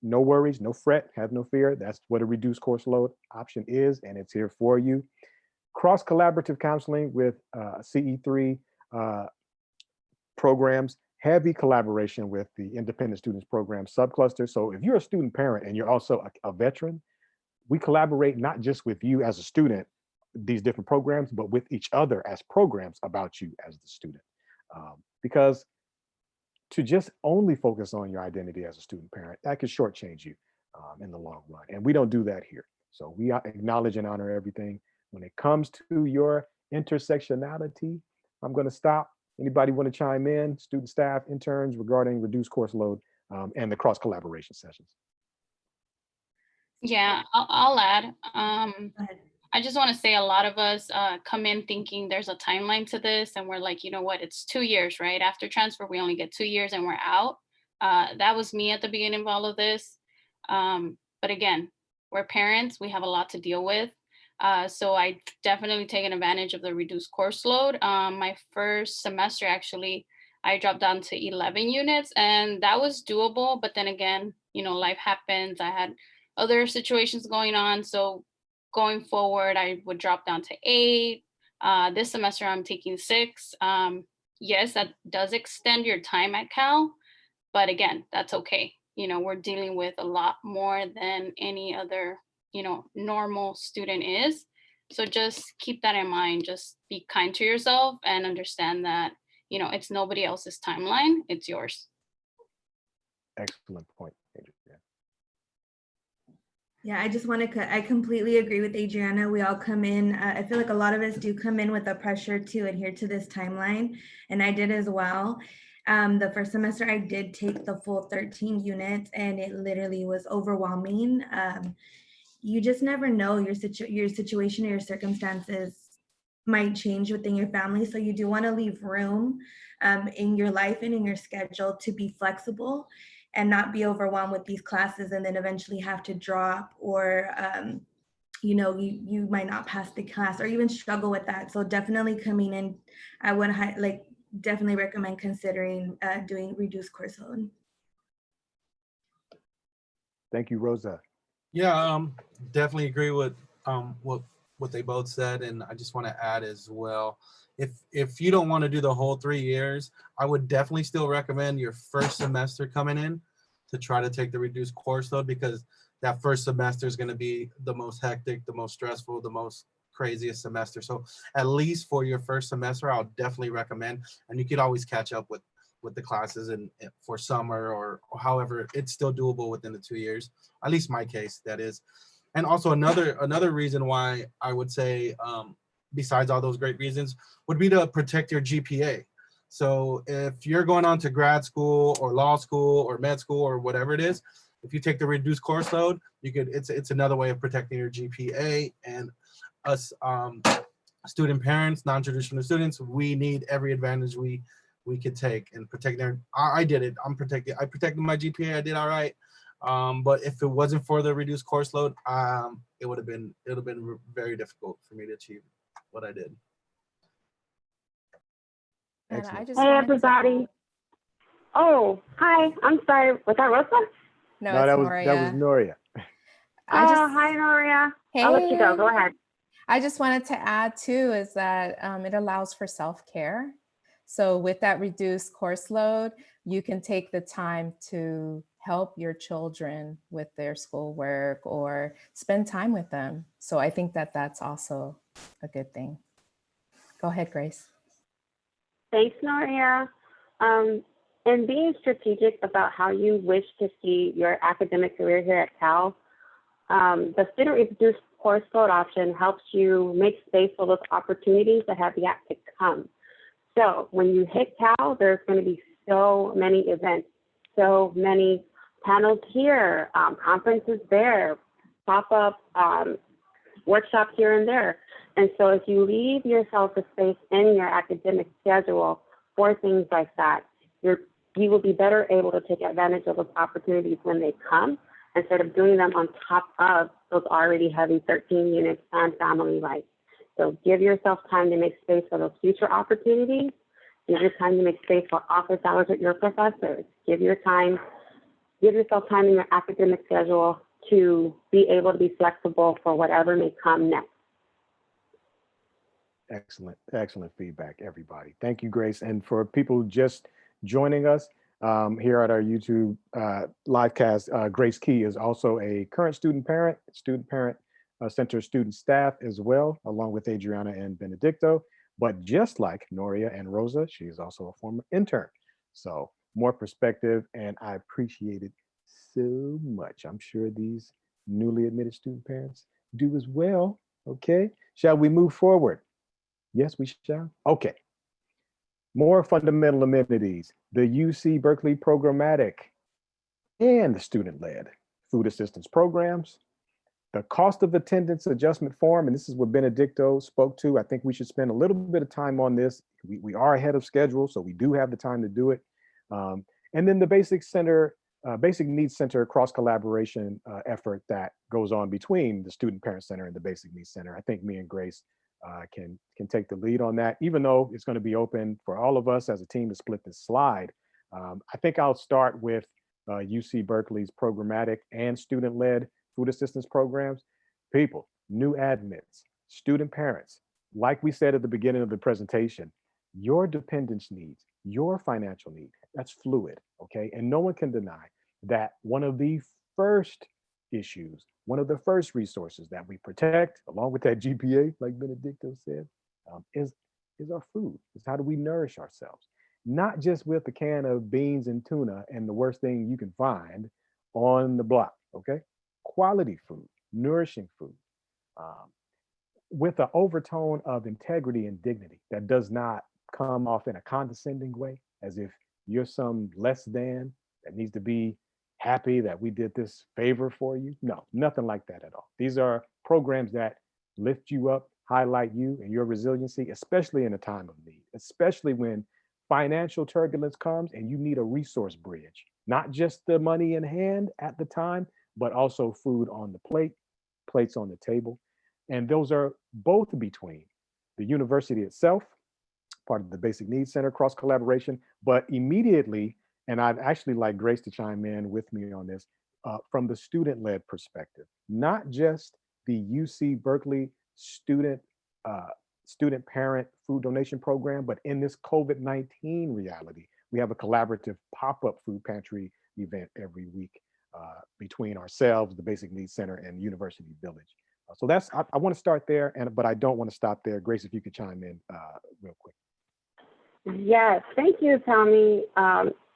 no worries, no fret, have no fear. That's what a reduced course load option is, and it's here for you. Cross collaborative counseling with CE3 programs, heavy collaboration with the Independent Students Program subcluster. So if you're a student parent and you're also a veteran, we collaborate not just with you as a student, these different programs, but with each other as programs about you as the student. Because to just only focus on your identity as a student parent, that could shortchange you in the long run. And we don't do that here. So we acknowledge and honor everything. When it comes to your intersectionality, I'm going to stop. Anybody want to chime in, student, staff, interns, regarding reduced course load and the cross collaboration sessions? Yeah, I'll add. Go ahead. I just want to say a lot of us come in thinking there's a timeline to this, and we're like, you know what, it's 2 years, right? After transfer, we only get 2 years and we're out. That was me at the beginning of all of this. But again, we're parents, we have a lot to deal with. So I definitely taken advantage of the reduced course load. My first semester, actually, I dropped down to 11 units, and that was doable. But then again, you know, life happens. I had other situations going on. So going forward, I would drop down to 8. This semester, I'm taking 6. Yes, that does extend your time at Cal, but again, that's okay. You know, we're dealing with a lot more than any other, you know, normal student is. So just keep that in mind. Just be kind to yourself and understand that, you know, it's nobody else's timeline, it's yours. Excellent point, Adriana. Yeah, I just want to, I completely agree with Adriana. We all come in, I feel like a lot of us do come in with the pressure to adhere to this timeline, and I did as well. The first semester I did take the full 13 units, and it literally was overwhelming. You just never know, your situation or your circumstances might change within your family. So you do want to leave room in your life and in your schedule to be flexible and not be overwhelmed with these classes and then eventually have to drop, or you know, you might not pass the class or even struggle with that. So definitely coming in, I would definitely recommend considering doing reduced course load. Thank you, Rosa. Yeah, definitely agree with what they both said, and I just want to add as well, if you don't want to do the whole 3 years, I would definitely still recommend your first semester coming in to try to take the reduced course load, because that first semester is going to be the most hectic, the most stressful, the most craziest semester. So at least for your first semester, I'll definitely recommend, and you could always catch up with the classes and for summer or however, it's still doable within the 2 years, at least my case, that is. And also another reason why I would say, besides all those great reasons, would be to protect your GPA. So if you're going on to grad school or law school or med school or whatever it is, if you take the reduced course load, it's another way of protecting your GPA. And us student parents, non-traditional students, we need every advantage we could take and protect their. I did it. I protected my GPA. I did all right. But if it wasn't for the reduced course load, it would have been very difficult for me to achieve what I did. And Excellent. I just Hey, wanted to everybody. add- Oh, hi. I'm sorry. Was that Rosa? no, No, it's that was Noria. Noria. I just, Hi, Noria. hey, I'll let you go. Go ahead. I just wanted to add too is that it allows for self-care. So with that reduced course load, you can take the time to help your children with their schoolwork or spend time with them. So I think that that's also a good thing. Go ahead, Grace. Thanks, Noria. And being strategic about how you wish to see your academic career here at Cal, the student reduced course load option helps you make space for those opportunities that have yet to come. So when you hit Cal, there's going to be so many events, so many panels here, conferences there, pop-up workshops here and there. And so if you leave yourself a space in your academic schedule for things like that, you will be better able to take advantage of those opportunities when they come, instead of doing them on top of those already heavy 13 units and family life. So give yourself time to make space for those future opportunities. Give your time to make space for office hours with your professors. Give yourself time in your academic schedule to be able to be flexible for whatever may come next. Excellent feedback, everybody. Thank you, Grace. And for people just joining us here at our YouTube live cast, Grace Key is also a current student parent center student staff as well, along with Adriana and Benedicto. But just like Noria and Rosa, she is also a former intern. So more perspective, and I appreciate it so much. I'm sure these newly admitted student parents do as well. Okay, shall we move forward? Yes, we shall. Okay. More fundamental amenities, the UC Berkeley Programmatic and the student-led food assistance programs, the cost of attendance adjustment form, and this is what Benedicto spoke to. I think we should spend a little bit of time on this. We are ahead of schedule, so we do have the time to do it. And then the basic needs center cross collaboration effort that goes on between the student parent center and the basic needs center. I think me and Grace can take the lead on that, even though it's going to be open for all of us as a team to split this slide. I think I'll start with UC Berkeley's programmatic and student-led food assistance programs. People, new admits, student parents, like we said at the beginning of the presentation, your dependence needs, your financial need, that's fluid, okay? And no one can deny that one of the first issues, one of the first resources that we protect, along with that GPA, like Benedicto said, is our food. Is how do we nourish ourselves? Not just with a can of beans and tuna and the worst thing you can find on the block, okay? Quality food, nourishing food, with an overtone of integrity and dignity that does not come off in a condescending way, as if you're some less than that needs to be happy that we did this favor for you. No, nothing like that at all. These are programs that lift you up, highlight you and your resiliency, especially in a time of need, especially when financial turbulence comes and you need a resource bridge, not just the money in hand at the time, but also food on the plate, plates on the table. And those are both between the university itself, part of the Basic Needs Center cross collaboration, but immediately, and I'd actually like Grace to chime in with me on this, from the student-led perspective, not just the UC Berkeley student parent food donation program, but in this COVID-19 reality, we have a collaborative pop-up food pantry event every week between ourselves, the Basic Needs Center, and University Village. So that's, I want to start there, but I don't want to stop there. Grace, if you could chime in real quick. Yes, thank you, Tommy.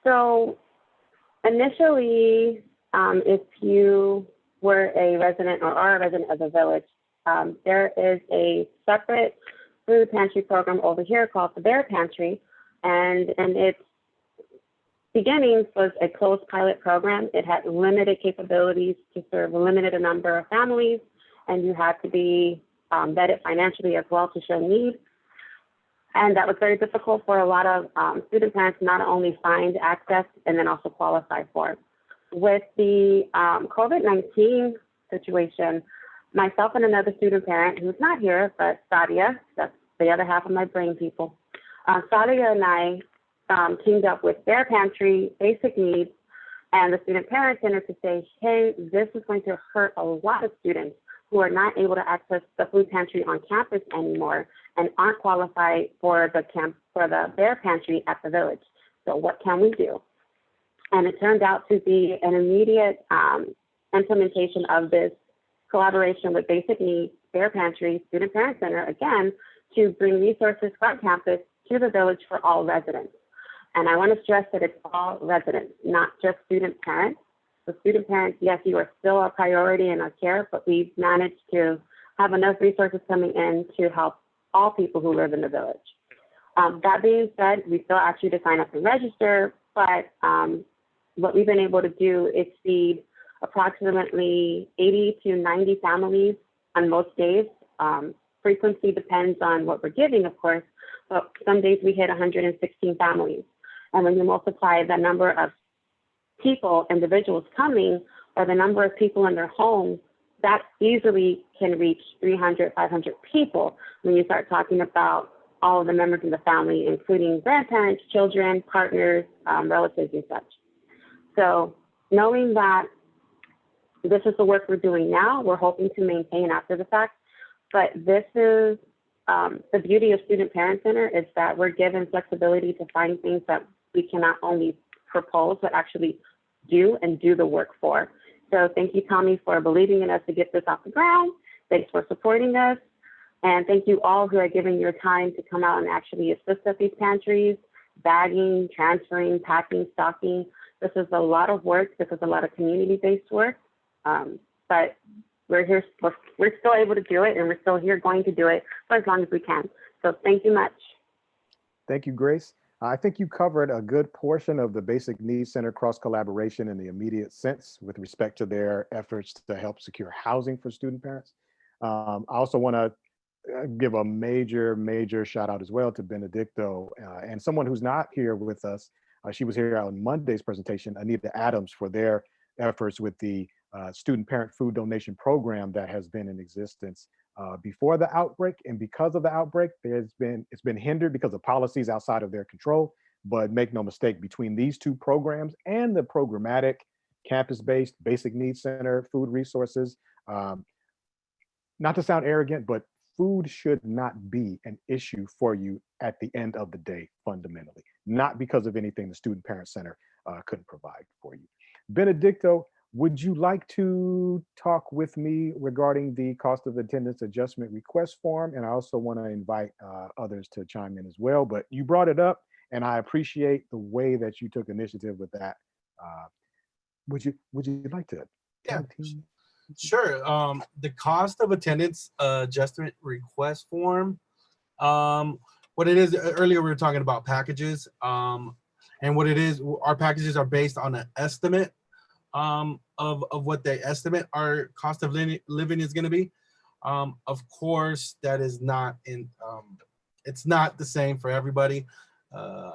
So initially, if you were a resident or are a resident of the village, there is a separate food pantry program over here called the Bear Pantry, and its beginnings was a closed pilot program. It had limited capabilities to serve a limited number of families, and you had to be vetted financially as well to show need. And that was very difficult for a lot of student parents to not only find access and then also qualify for. With the COVID-19 situation, myself and another student parent who's not here, but Sadia, that's the other half of my brain people, Sadia and I teamed up with Bear Pantry, Basic Needs, and the Student Parent Center to say, hey, this is going to hurt a lot of students who are not able to access the food pantry on campus anymore and aren't qualified for the Bear Pantry at the village. So what can we do? And it turned out to be an immediate implementation of this collaboration with Basic Needs, Bear Pantry, Student Parent Center, again, to bring resources from campus to the village for all residents. And I want to stress that it's all residents, not just student parents. So student parents, yes, you are still a priority in our care, but we've managed to have enough resources coming in to help all people who live in the village. That being said, we still ask you to sign up and register, but what we've been able to do is feed approximately 80 to 90 families on most days. Frequency depends on what we're giving, of course, but some days we hit 116 families. And when you multiply the number of people, individuals coming, or the number of people in their homes, that easily can reach 300, 500 people when you start talking about all of the members of the family, including grandparents, children, partners, relatives, and such. So knowing that this is the work we're doing now, we're hoping to maintain after the fact, but this is the beauty of Student Parent Center is that we're given flexibility to find things that we can not only propose, but actually do and do the work for. So thank you, Tommy, for believing in us to get this off the ground. Thanks for supporting us. And thank you all who are giving your time to come out and actually assist at these pantries, bagging, transferring, packing, stocking. This is a lot of work. This is a lot of community-based work. But we're here, we're still able to do it, and we're still here going to do it for as long as we can. So thank you much. Thank you, Grace. I think you covered a good portion of the Basic Needs Center cross collaboration in the immediate sense with respect to their efforts to help secure housing for student parents. I also want to give a major shout out as well to Benedicto and someone who's not here with us. She was here on Monday's presentation, Anita Adams, for their efforts with the student parent food donation program that has been in existence before the outbreak. And because of the outbreak, it's been hindered because of policies outside of their control. But make no mistake, between these two programs and the programmatic campus-based Basic Needs Center food resources, not to sound arrogant, but food should not be an issue for you at the end of the day, fundamentally, not because of anything the Student Parent Center couldn't provide for you. Benedicto, would you like to talk with me regarding the cost of attendance adjustment request form? And I also want to invite others to chime in as well, but you brought it up and I appreciate the way that you took initiative with that. Would you like to? Yeah, sure. The cost of attendance adjustment request form, what it is, earlier we were talking about packages, and what it is, our packages are based on an estimate of what they estimate our cost of living is going to be. Of course, that is not in, it's not the same for everybody.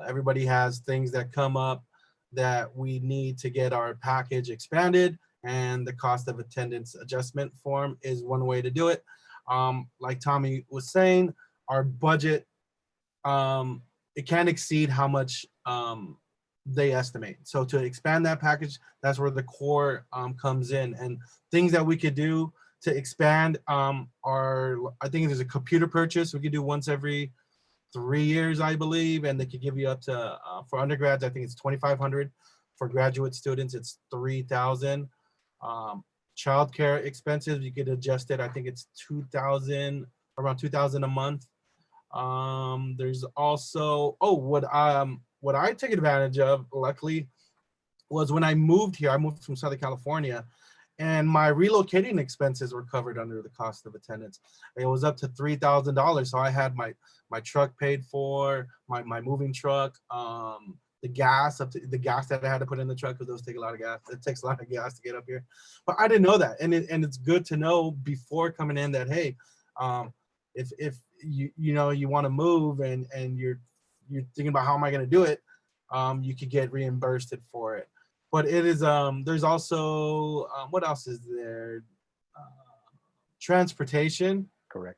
Everybody has things that come up that we need to get our package expanded, and the cost of attendance adjustment form is one way to do it. Like Tommy was saying, our budget, it can't exceed how much they estimate. So to expand that package, that's where the core comes in. And things that we could do to expand are, I think there's a computer purchase we could do once every 3 years, I believe, and they could give you up to, for undergrads, I think it's $2,500. For graduate students, it's $3,000. Childcare expenses, you could adjust it. I think it's $2,000, around $2,000 a month. There's also, what I took advantage of, luckily, was when I moved here. I moved from Southern California, and my relocating expenses were covered under the cost of attendance. It was up to $3,000. So I had my truck paid for, my moving truck, the gas that I had to put in the truck, because those take a lot of gas. It takes a lot of gas to get up here. But I didn't know that. And it's good to know before coming in that, hey, if you want to move and you're thinking about how am I going to do it, you could get reimbursed for it. But it is there's also what else is there? Transportation. Correct.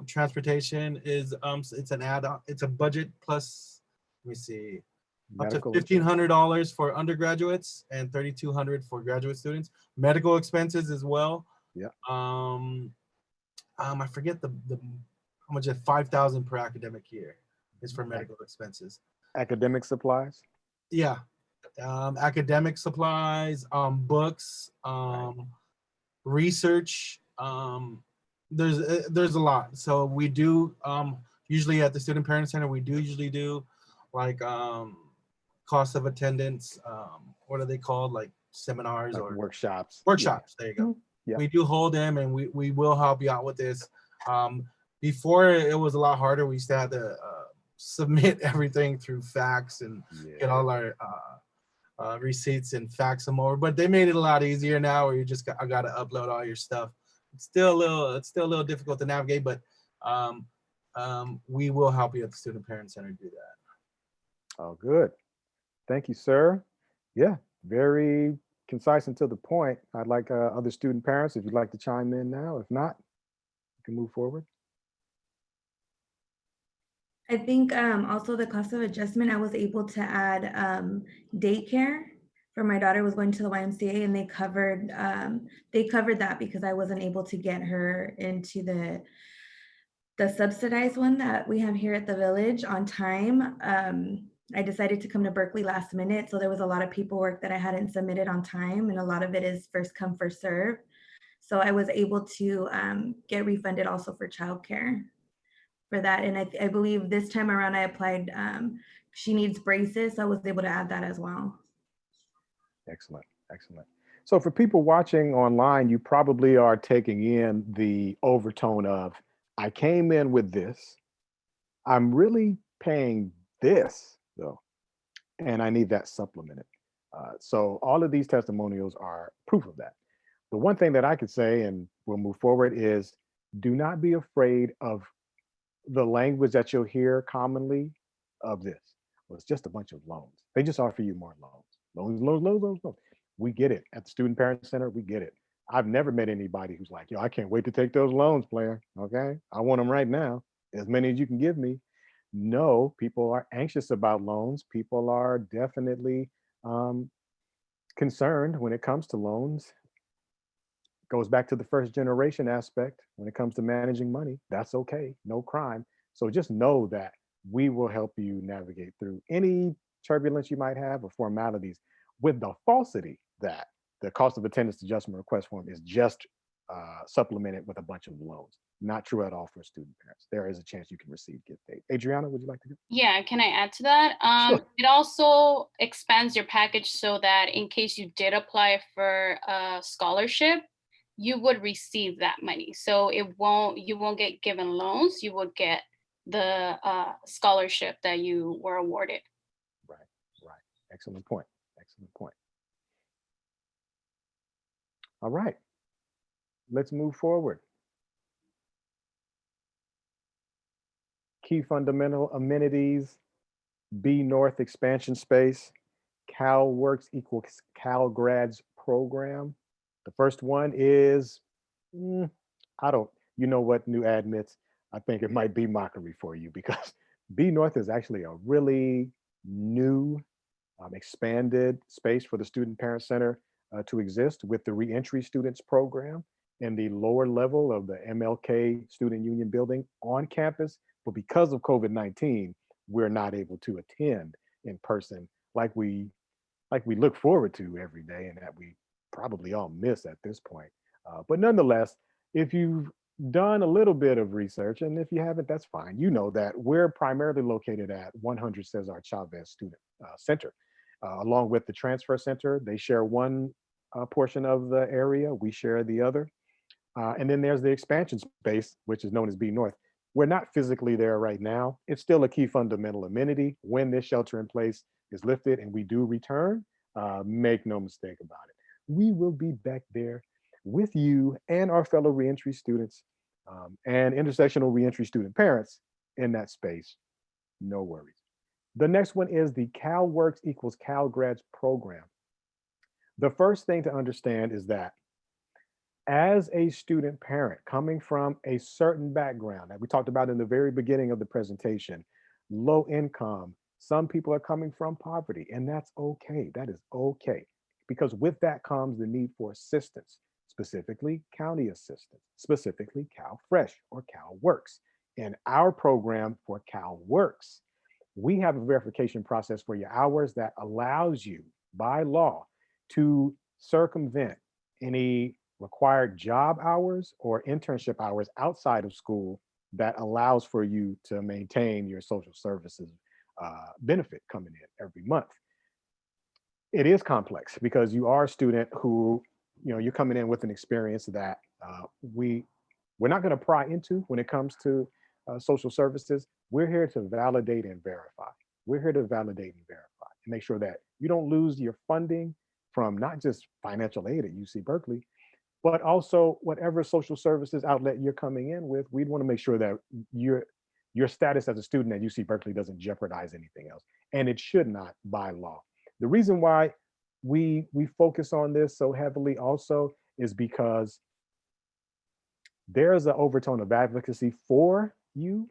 Transportation is it's an add-on. It's a budget plus. Let me see. Medical Up to $1,500 for undergraduates and $3,200 for graduate students. Medical expenses as well. Yeah. I forget the how much at $5,000 per academic year is for medical expenses. Academic supplies. Yeah. Academic supplies, books, research. There's a lot. So we do usually at the Student Parent Center, we do usually do like cost of attendance. What are they called? Like seminars Like or workshops. workshops. There you go. Yeah. We do hold them, and we will help you out with this. Before it was a lot harder. We used to have to submit everything through fax and get all our receipts and fax them over. But they made it a lot easier now, where you just got to upload all your stuff. It's still a little difficult to navigate, but we will help you at the Student Parent Center do that. Oh, good. Thank you, sir. Yeah, very concise and to the point. I'd like other student parents, if you'd like to chime in now. If not, you can move forward. I think also the cost of adjustment, I was able to add daycare for my daughter was going to the YMCA, and they covered that because I wasn't able to get her into the subsidized one that we have here at the village on time. I decided to come to Berkeley last minute, so there was a lot of paperwork that I hadn't submitted on time, and a lot of it is first come, first serve. So I was able to get refunded also for childcare for that. And I believe this time around I applied, she needs braces, so I was able to add that as well. Excellent, excellent. So for people watching online, you probably are taking in the overtone of, I came in with this, I'm really paying this though, and I need that supplemented. So all of these testimonials are proof of that. The one thing that I could say, and we'll move forward, is do not be afraid of the language that you'll hear commonly of this. Well, it's just a bunch of loans. They just offer you more loans. Loans. We get it. At the Student Parent Center, we get it. I've never met anybody who's like, yo, I can't wait to take those loans, player. Okay. I want them right now. As many as you can give me. No, people are anxious about loans. People are definitely concerned when it comes to loans. Goes back to the first generation aspect. When it comes to managing money, that's okay. No crime. So just know that we will help you navigate through any turbulence you might have or formalities, with the falsity that the cost of attendance adjustment request form is just supplemented with a bunch of loans. Not true at all for student parents. There is a chance you can receive gift aid. Adriana, would you like to go? Yeah, can I add to that? Sure. It also expands your package so that in case you did apply for a scholarship, you would receive that money. So you won't get given loans, you would get the scholarship that you were awarded. Right. Excellent point. Excellent point. All right. Let's move forward. Key fundamental amenities, B North expansion space, CalWorks equals CalGrads program. The first one is, you know what, new admits, I think it might be mockery for you, because B North is actually a really new, expanded space for the Student Parent Center to exist with the reentry students program in the lower level of the MLK Student Union building on campus. But because of COVID-19, we're not able to attend in person like we look forward to every day, and that we probably all miss at this point. But nonetheless, if you've done a little bit of research, and if you haven't, that's fine. You know that we're primarily located at 100 Cesar Chavez Student Center, along with the Transfer Center. They share one portion of the area. We share the other. And then there's the expansion space, which is known as B North. We're not physically there right now. It's still a key fundamental amenity. When this shelter in place is lifted and we do return, make no mistake about it, we will be back there with you and our fellow reentry students and intersectional reentry student parents in that space. No worries. The next one is the CalWorks equals CalGrads program. The first thing to understand is that as a student parent coming from a certain background that we talked about in the very beginning of the presentation, low income, some people are coming from poverty, and that's okay. That is okay. Because with that comes the need for assistance, specifically county assistance, specifically CalFresh or CalWorks. In our program for CalWorks, we have a verification process for your hours that allows you by law to circumvent any required job hours or internship hours outside of school that allows for you to maintain your social services benefit coming in every month. It is complex because you are a student who, you're coming in with an experience that we're not going to pry into when it comes to social services. We're here to validate and verify. We're here to validate and verify and make sure that you don't lose your funding from not just financial aid at UC Berkeley, but also whatever social services outlet you're coming in with. We'd want to make sure that your status as a student at UC Berkeley doesn't jeopardize anything else, and it should not by law. The reason why we focus on this so heavily also is because there's an overtone of advocacy for you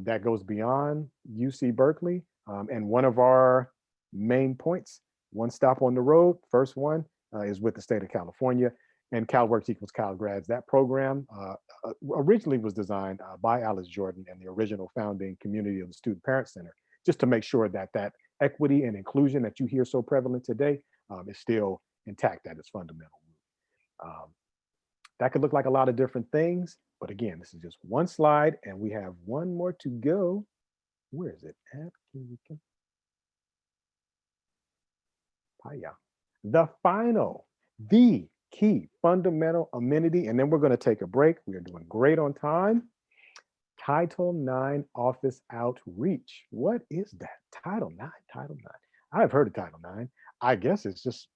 that goes beyond UC Berkeley. And one of our main points, one stop on the road, first one is with the state of California, and CalWorks equals CalGrads. That program originally was designed by Alice Jordan and the original founding community of the Student Parent Center, just to make sure that that equity and inclusion that you hear so prevalent today is still intact at its fundamental root. That could look like a lot of different things, but again, this is just one slide and we have one more to go. Where is it at? The final, the key fundamental amenity, and then we're going to take a break. We are doing great on time. Title IX office outreach. What is that? Title IX, Title IX. I've heard of Title IX. I guess it's just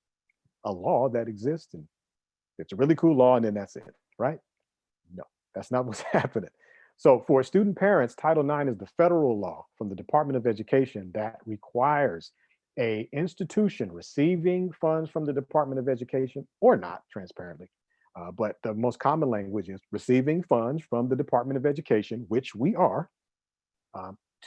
a law that exists and it's a really cool law and then that's it, right? No, that's not what's happening. So for student parents, Title IX is the federal law from the Department of Education that requires a institution receiving funds from the Department of Education or not, transparently, but the most common language is receiving funds from the Department of Education, which we are,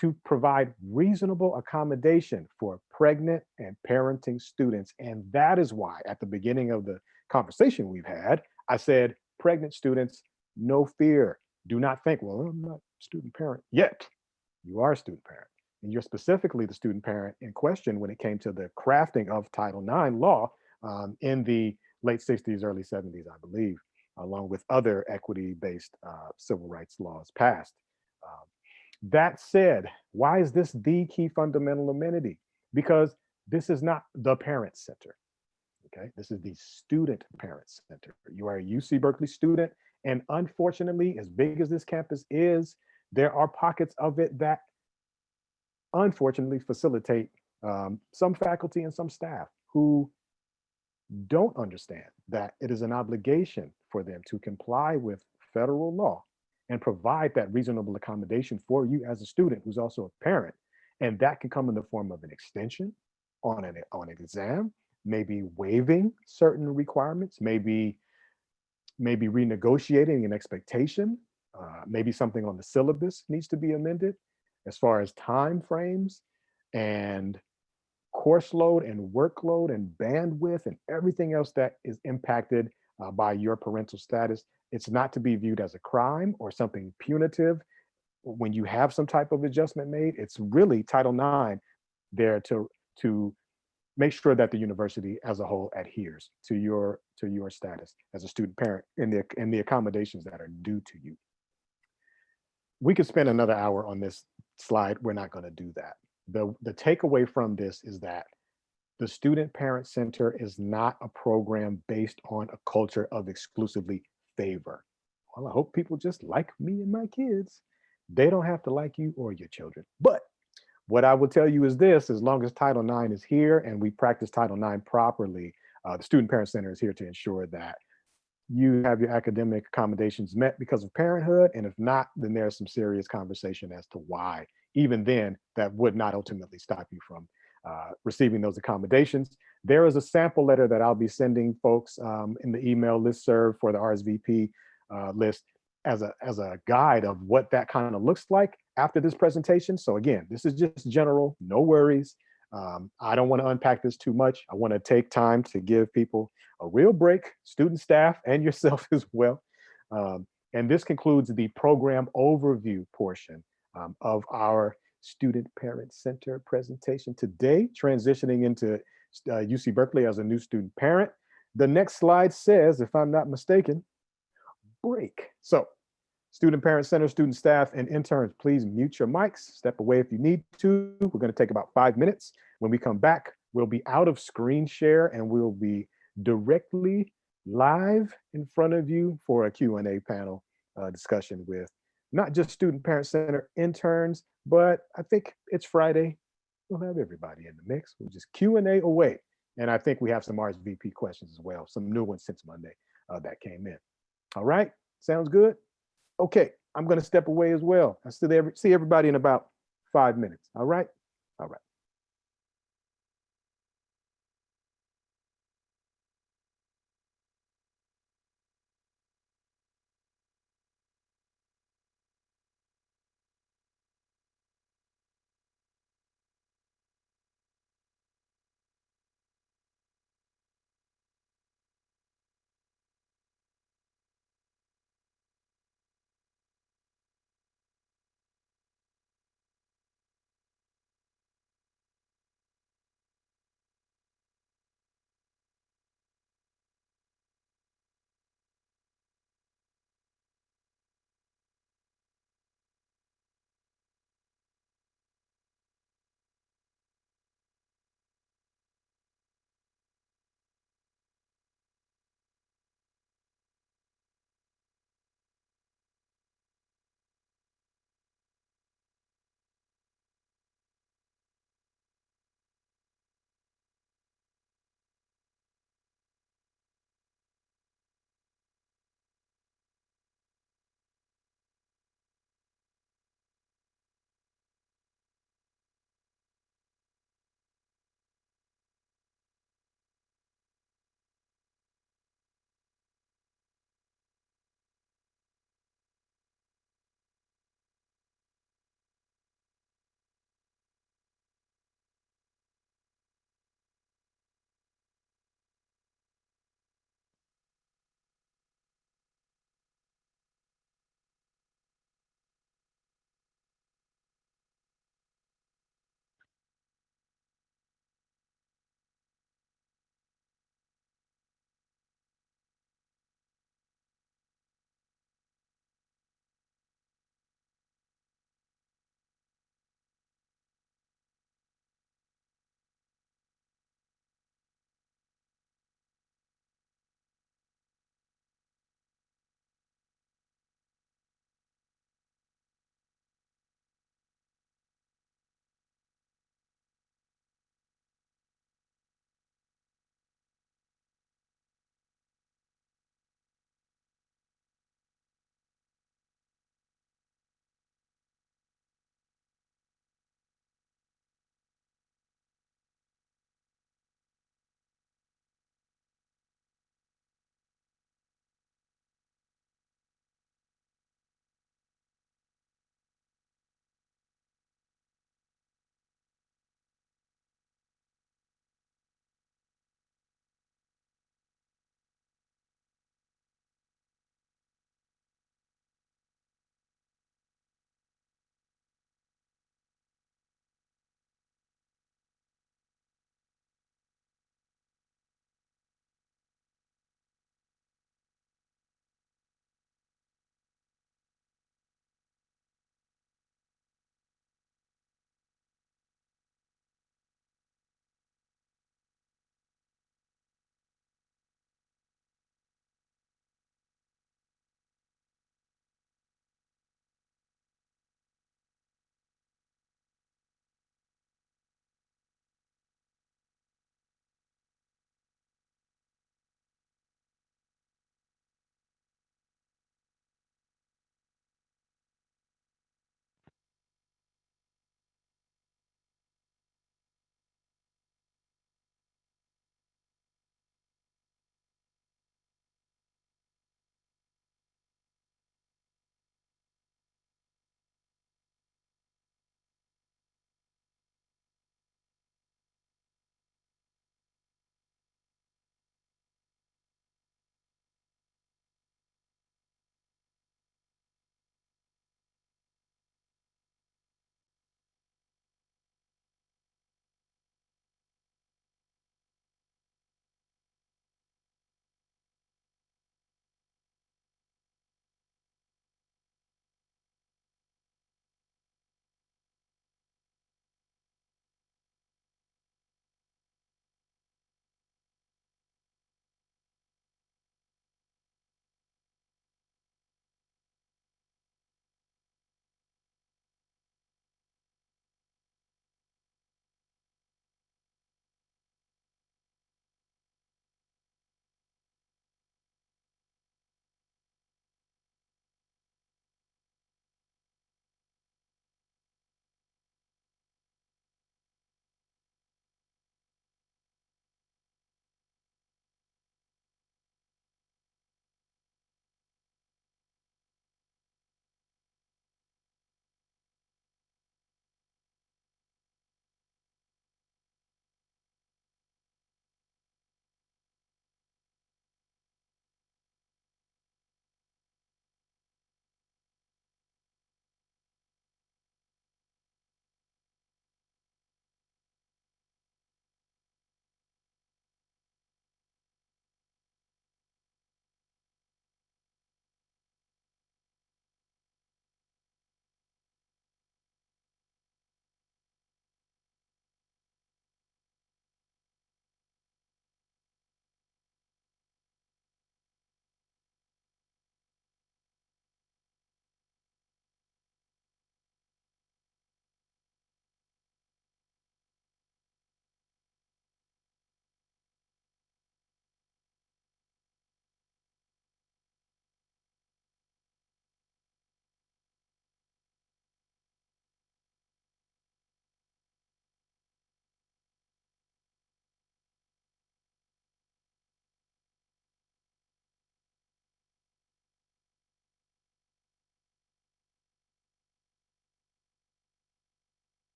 to provide reasonable accommodation for pregnant and parenting students. And that is why at the beginning of the conversation we've had, I said, pregnant students, no fear. Do not think, well, I'm not a student parent yet. You are a student parent. And you're specifically the student parent in question when it came to the crafting of Title IX law in the late 60s, early 70s, I believe, along with other equity-based civil rights laws passed. That said, why is this the key fundamental amenity? Because this is not the parent center, okay? This is the student parent center. You are a UC Berkeley student, and unfortunately, as big as this campus is, there are pockets of it that unfortunately facilitate some faculty and some staff who don't understand that it is an obligation for them to comply with federal law and provide that reasonable accommodation for you as a student who's also a parent. And that can come in the form of an extension on an exam, maybe waiving certain requirements, maybe renegotiating an expectation, maybe something on the syllabus needs to be amended as far as time frames and course load and workload and bandwidth and everything else that is impacted by your parental status. It's not to be viewed as a crime or something punitive when you have some type of adjustment made. It's really Title IX there to make sure that the university as a whole adheres to your status as a student parent and the accommodations that are due to you. We could spend another hour on this slide. We're not going to do that. The takeaway from this is that The Student Parent Center is not a program based on a culture of exclusively favor. Well, I hope people just like me and my kids. They don't have to like you or your children. But what I will tell you is this: as long as Title IX is here and we practice Title IX properly, the Student Parent Center is here to ensure that you have your academic accommodations met because of parenthood. And if not, then there's some serious conversation as to why. Even then, that would not ultimately stop you from receiving those accommodations. There is a sample letter that I'll be sending folks in the email listserv for the RSVP list as a guide of what that kind of looks like after this presentation. So again, this is just general, no worries. I don't want to unpack this too much. I want to take time to give people a real break, student, staff, and yourself as well. And this concludes the program overview portion of our Student Parent Center presentation today, transitioning into UC Berkeley as a new student parent. The next slide says, if I'm not mistaken, break. So Student Parent Center, student staff, and interns, please mute your mics. Step away if you need to. We're going to take about 5 minutes. When we come back, we'll be out of screen share and we'll be directly live in front of you for a Q&A panel discussion with not just Student Parent Center interns, but I think it's Friday. We'll have everybody in the mix. We'll just Q&A away. And I think we have some RSVP questions as well, some new ones since Monday that came in. All right, sounds good? Okay, I'm going to step away as well. I see everybody in about 5 minutes. All right? All right.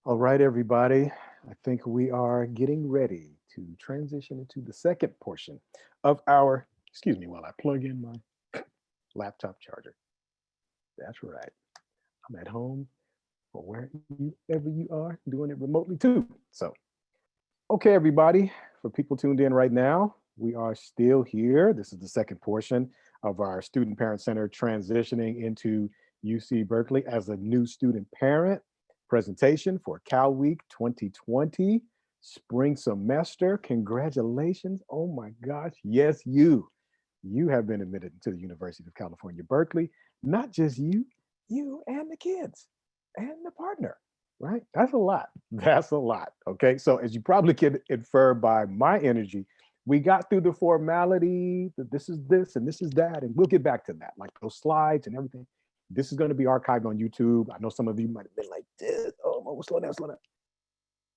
All right, everybody. I think we are getting ready to transition into the second portion of our, excuse me while I plug in my laptop charger. That's right. I'm at home or wherever you are, doing it remotely too. So, okay, everybody, for people tuned in right now, we are still here. This is the second portion of our Student Parent Center transitioning into UC Berkeley as a new student parent presentation for CalWeek 2020 spring semester. Congratulations. Oh my gosh. Yes, you have been admitted to the University of California, Berkeley. Not just you and the kids and the partner, right? That's a lot. That's a lot. Okay. So as you probably can infer by my energy, we got through the formality that this is this and this is that, and we'll get back to that, like those slides and everything. This is going to be archived on YouTube. I know some of you might have been like, oh, slow down.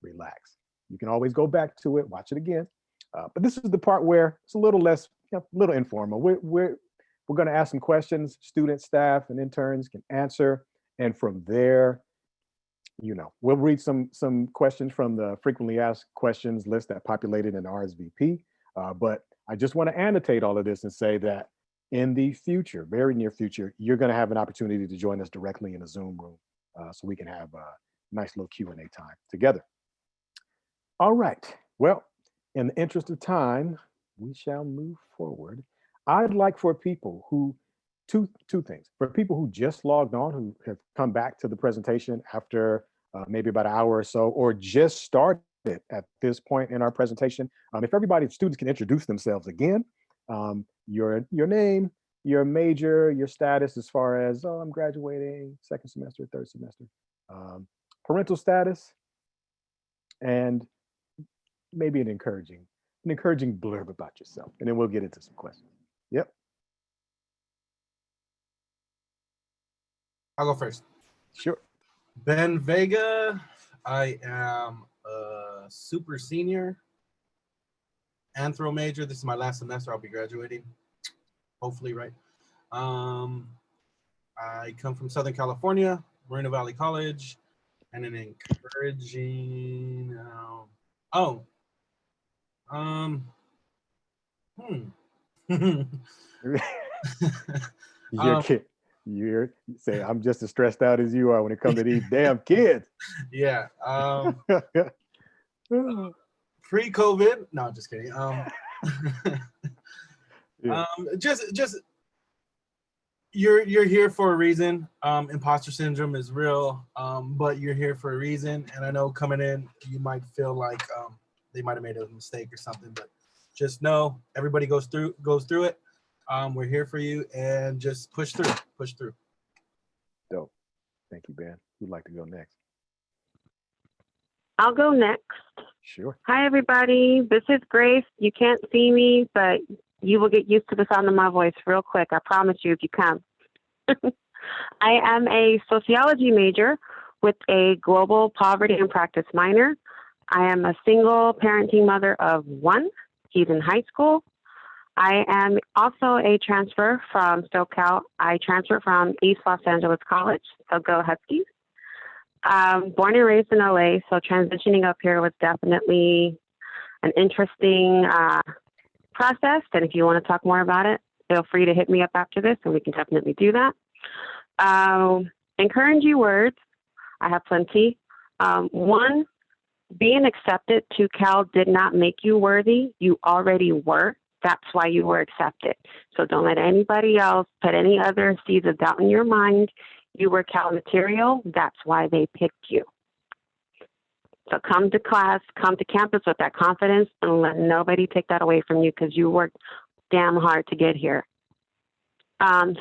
Relax. You can always go back to it, watch it again. But this is the part where it's a little less, a little informal. We're going to ask some questions. Students, staff, and interns can answer, and from there, we'll read some questions from the frequently asked questions list that populated in the RSVP. But I just want to annotate all of this and say that in the future, very near future, you're going to have an opportunity to join us directly in a Zoom room so we can have a nice little Q&A time together. All right. Well, in the interest of time, we shall move forward. I'd like for people who, two things, for people who just logged on, who have come back to the presentation after maybe about an hour or so, or just started at this point in our presentation. If students can introduce themselves again, your name, your major, your status as far as, I'm graduating second semester, third semester, parental status, and maybe an encouraging blurb about yourself. And then we'll get into some questions. Yep. I'll go first. Sure. Ben Vega. I am a super senior, anthro major. This is my last semester. I'll be graduating, hopefully, right? I come from Southern California, Moreno Valley College, and an encouraging. You're say I'm just as stressed out as you are when it comes to these damn kids. Yeah. Pre-COVID. No, just kidding. Yeah. Just you're here for a reason. Impostor syndrome is real, but you're here for a reason. And I know coming in, you might feel like they might have made a mistake or something, but just know everybody goes through it. We're here for you, and just push through. Dope. Thank you, Ben. Who'd like to go next? I'll go next. Sure. Hi, everybody. This is Grace. You can't see me, but you will get used to the sound of my voice real quick. I promise you if you come. I am a sociology major with a global poverty and practice minor. I am a single parenting mother of one. He's in high school. I am also a transfer from SoCal. I transferred from East Los Angeles College, so go Huskies. Born and raised in LA, so transitioning up here was definitely an interesting process. And if you want to talk more about it, feel free to hit me up after this, and we can definitely do that. Encouraging words, I have plenty. One, being accepted to Cal did not make you worthy. You already were. That's why you were accepted. So don't let anybody else put any other seeds of doubt in your mind. You were Cal material. That's why they picked you. So come to class, come to campus with that confidence, and let nobody take that away from you, because you worked damn hard to get here.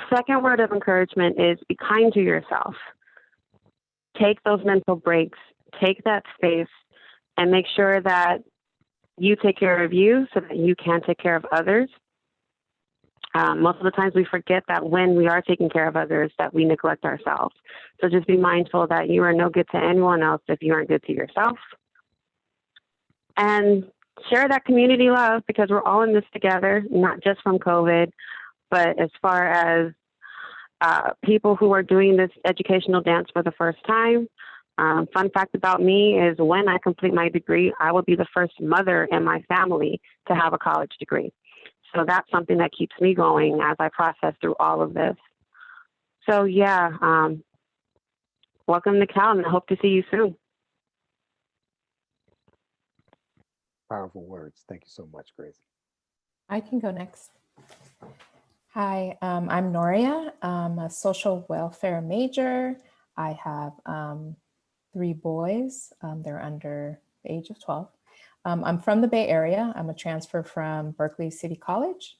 Second word of encouragement is be kind to yourself. Take those mental breaks, take that space, and make sure that you take care of you so that you can take care of others. Most of the times we forget that when we are taking care of others, that we neglect ourselves. So just be mindful that you are no good to anyone else if you aren't good to yourself. And share that community love, because we're all in this together, not just from COVID, but as far as people who are doing this educational dance for the first time. Fun fact about me is when I complete my degree, I will be the first mother in my family to have a college degree. So that's something that keeps me going as I process through all of this. So yeah, welcome to Cal, and I hope to see you soon. Powerful words. Thank you so much, Grace. I can go next. Hi, I'm Noria. I'm a social welfare major. I have 3 boys. They're under the age of 12. I'm from the Bay Area. I'm a transfer from Berkeley City College,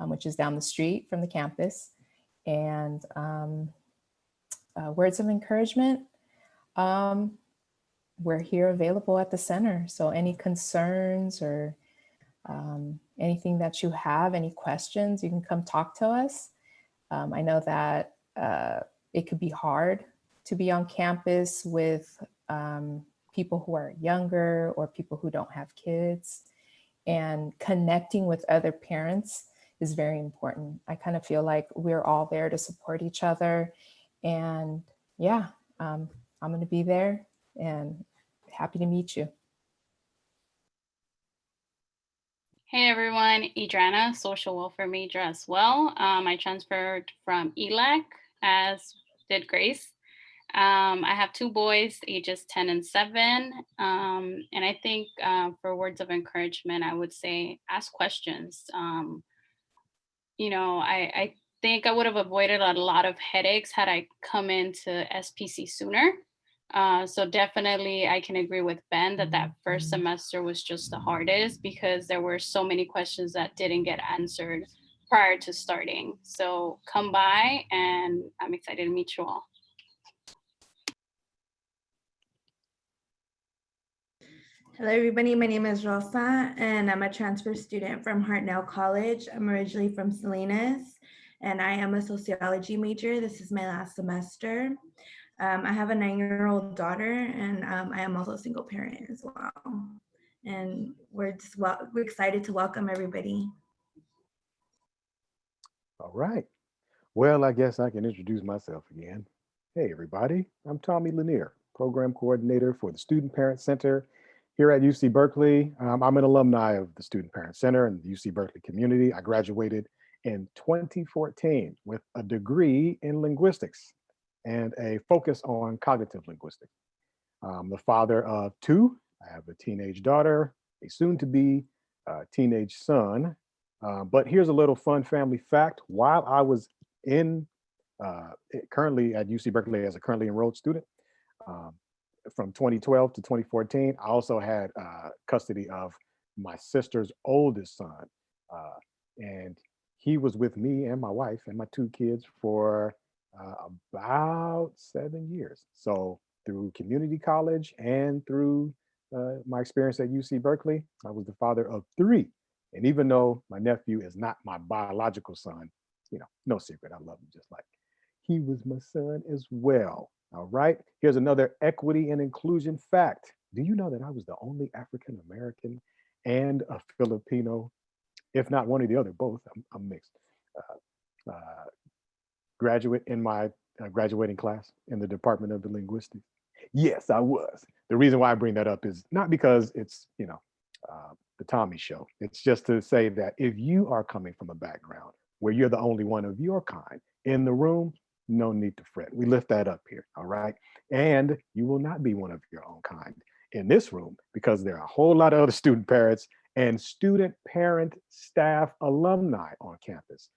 which is down the street from the campus. And words of encouragement, we're here available at the center. So any concerns or anything that you have, any questions, you can come talk to us. I know that it could be hard to be on campus with people who are younger or people who don't have kids, and connecting with other parents is very important. I kind of feel like we're all there to support each other. And yeah, I'm going to be there and happy to meet you. Hey everyone, Idrana, social welfare major as well. I transferred from ELAC, as did Grace. I have 2 boys, ages 10 and 7. And I think for words of encouragement, I would say ask questions. You know, I think I would have avoided a lot of headaches had I come into SPC sooner. So definitely I can agree with Ben that first semester was just the hardest because there were so many questions that didn't get answered prior to starting. So come by and I'm excited to meet you all. Hello, everybody. My name is Rosa, and I'm a transfer student from Hartnell College. I'm originally from Salinas, and I am a sociology major. This is my last semester. I have a 9-year-old daughter, and I am also a single parent as well. And we're excited to welcome everybody. All right. Well, I guess I can introduce myself again. Hey, everybody. I'm Tommy Lanier, Program Coordinator for the Student Parent Center here at UC Berkeley. I'm an alumni of the Student Parent Center and the UC Berkeley community. I graduated in 2014 with a degree in linguistics and a focus on cognitive linguistics. I'm the father of 2. I have a teenage daughter, a soon-to-be teenage son. But here's a little fun family fact. While I was currently at UC Berkeley as a currently enrolled student, from 2012 to 2014, I also had custody of my sister's oldest son. And he was with me and my wife and my 2 kids for about 7 years. So through community college and through my experience at UC Berkeley, I was the father of 3. And even though my nephew is not my biological son, you know, no secret, I love him just like he was my son as well. All right, here's another equity and inclusion fact. Do you know that I was the only African American and a Filipino, if not one or the other, both, I'm mixed, graduate in my graduating class in the Department of Linguistics? Yes, I was. The reason why I bring that up is not because it's, you know, the Tommy show. It's just to say that if you are coming from a background where you're the only one of your kind in the room, no need to fret. We lift that up here, all right? And you will not be one of your own kind in this room because there are a whole lot of other student parents and student parent staff alumni on campus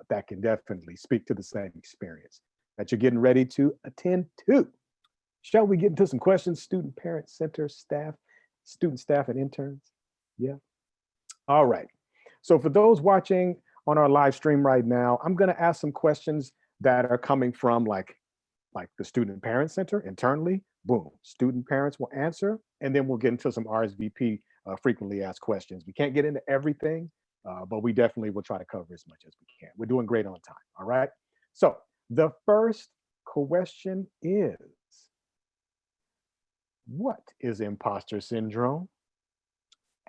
that can definitely speak to the same experience that you're getting ready to attend to. Shall we get into some questions, student parent center staff, student staff and interns? Yeah. All right. So for those watching on our live stream right now, I'm going to ask some questions that are coming from like the Student Parent Center internally. Boom, student parents will answer, and then we'll get into some RSVP frequently asked questions. We can't get into everything, but we definitely will try to cover as much as we can. We're doing great on time, all right? So the first question is, what is imposter syndrome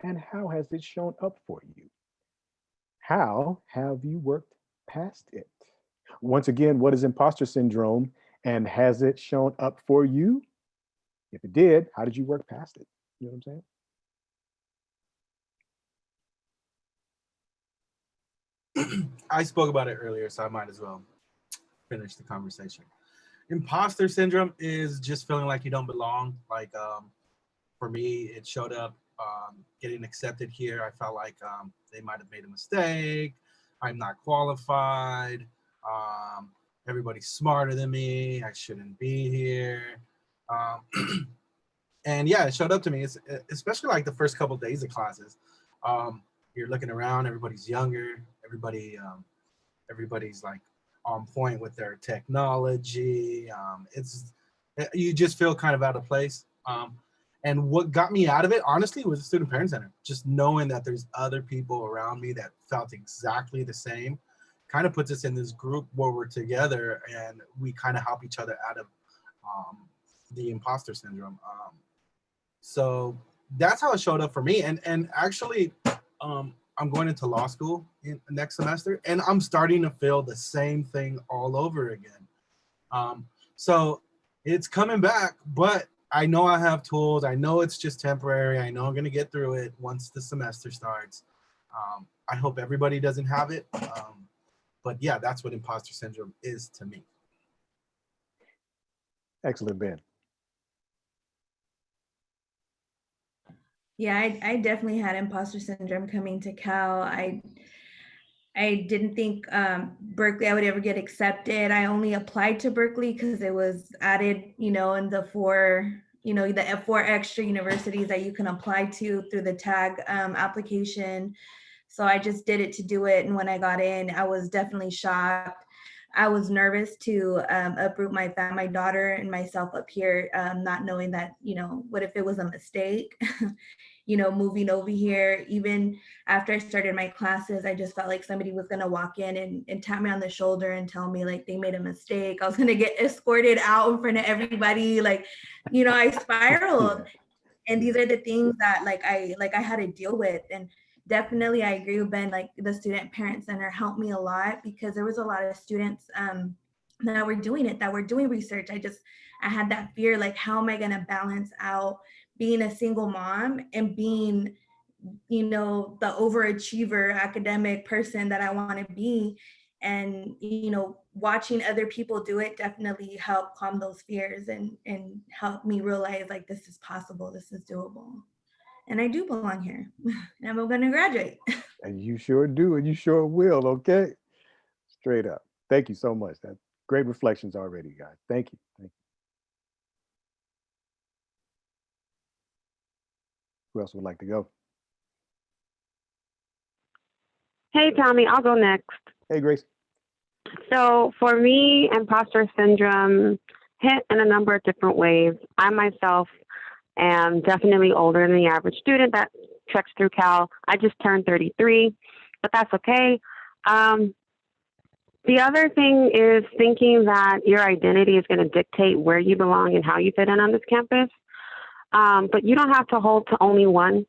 and how has it shown up for you? How have you worked past it? Once again, what is imposter syndrome and has it shown up for you? If it did, how did you work past it? You know what I'm saying? I spoke about it earlier, so I might as well finish the conversation. Imposter syndrome is just feeling like you don't belong. Like for me, it showed up getting accepted here. I felt like they might have made a mistake. I'm not qualified. Everybody's smarter than me. I shouldn't be here. And yeah, it showed up to me. It's especially like the first couple of days of classes. You're looking around. Everybody's younger. Everybody's like on point with their technology. You just feel kind of out of place. And what got me out of it, honestly, was the Student Parent Center. Just knowing that there's other people around me that felt exactly the same kind of puts us in this group where we're together and we kind of help each other out of the imposter syndrome. So that's how it showed up for me. And actually, I'm going into law school next semester, and I'm starting to feel the same thing all over again. So it's coming back, but I know I have tools. I know it's just temporary. I know I'm going to get through it once the semester starts. I hope everybody doesn't have it. But yeah, that's what imposter syndrome is to me. Excellent, Ben. Yeah, I definitely had imposter syndrome coming to Cal. I didn't think Berkeley I would ever get accepted. I only applied to Berkeley because it was added, in the the 4 extra universities that you can apply to through the tag application. So I just did it to do it. And when I got in, I was definitely shocked. I was nervous to uproot my daughter and myself up here, not knowing that, what if it was a mistake, moving over here. Even after I started my classes, I just felt like somebody was going to walk in and tap me on the shoulder and tell me like they made a mistake. I was going to get escorted out in front of everybody. Like, I spiraled. And these are the things that I had to deal with. And definitely I agree with Ben, like the Student Parent Center helped me a lot because there was a lot of students that were doing research. I had that fear, like, how am I going to balance out being a single mom and being, the overachiever academic person that I want to be. And, watching other people do it definitely helped calm those fears and help me realize like, this is possible, this is doable. And I do belong here and I'm going to graduate. And you sure do, and you sure will, okay? Straight up. Thank you so much. That's great reflections already, guys. Thank you. Thank you. Who else would like to go? Hey, Tommy, I'll go next. Hey, Grace. So for me, imposter syndrome hit in a number of different ways. I myself am definitely older than the average student that checks through Cal. I just turned 33, but that's okay. The other thing is thinking that your identity is going to dictate where you belong and how you fit in on this campus. But you don't have to hold to only one.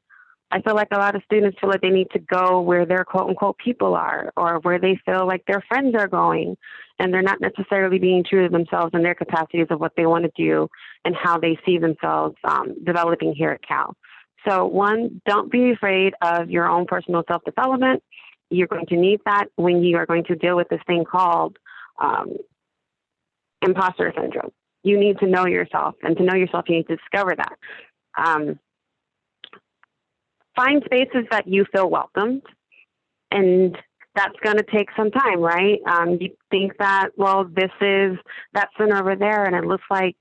I feel like a lot of students feel like they need to go where their quote unquote people are or where they feel like their friends are going. And they're not necessarily being true to themselves and their capacities of what they want to do and how they see themselves developing here at Cal. So one, don't be afraid of your own personal self-development. You're going to need that when you are going to deal with this thing called imposter syndrome. You need to know yourself, and to know yourself, you need to discover that. Find spaces that you feel welcomed, and that's going to take some time, right? You think that, well, this is that center over there, and it looks like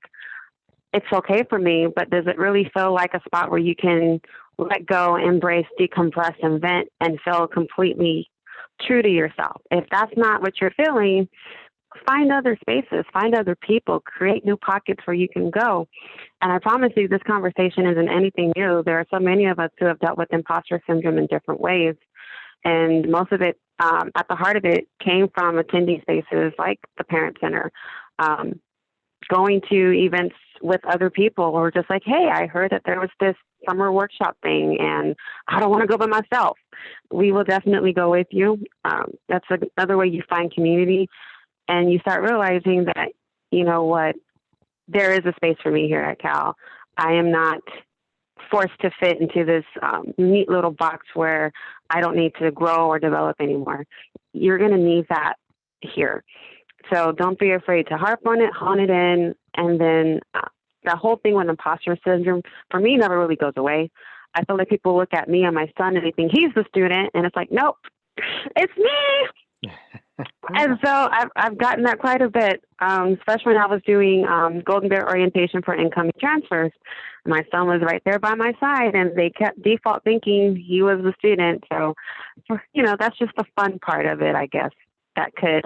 it's okay for me, but does it really feel like a spot where you can let go, embrace, decompress, and vent, and feel completely true to yourself? If that's not what you're feeling, find other spaces, find other people, create new pockets where you can go. And I promise you, this conversation isn't anything new. There are so many of us who have dealt with imposter syndrome in different ways. And most of it, at the heart of it, came from attending spaces like the Parent Center, going to events with other people, or just like, hey, I heard that there was this summer workshop thing and I don't want to go by myself. We will definitely go with you. That's another way you find community. And you start realizing that, you know what, there is a space for me here at Cal. I am not forced to fit into this neat little box where I don't need to grow or develop anymore. You're going to need that here. So don't be afraid to harp on it, hone it in, and then that whole thing with imposter syndrome, for me, never really goes away. I feel like people look at me and my son and they think he's the student, and it's like, nope, it's me. And so I've gotten that quite a bit, especially when I was doing Golden Bear orientation for incoming transfers. My son was right there by my side, and they kept default thinking he was the student. So, you know, that's just the fun part of it, I guess, that could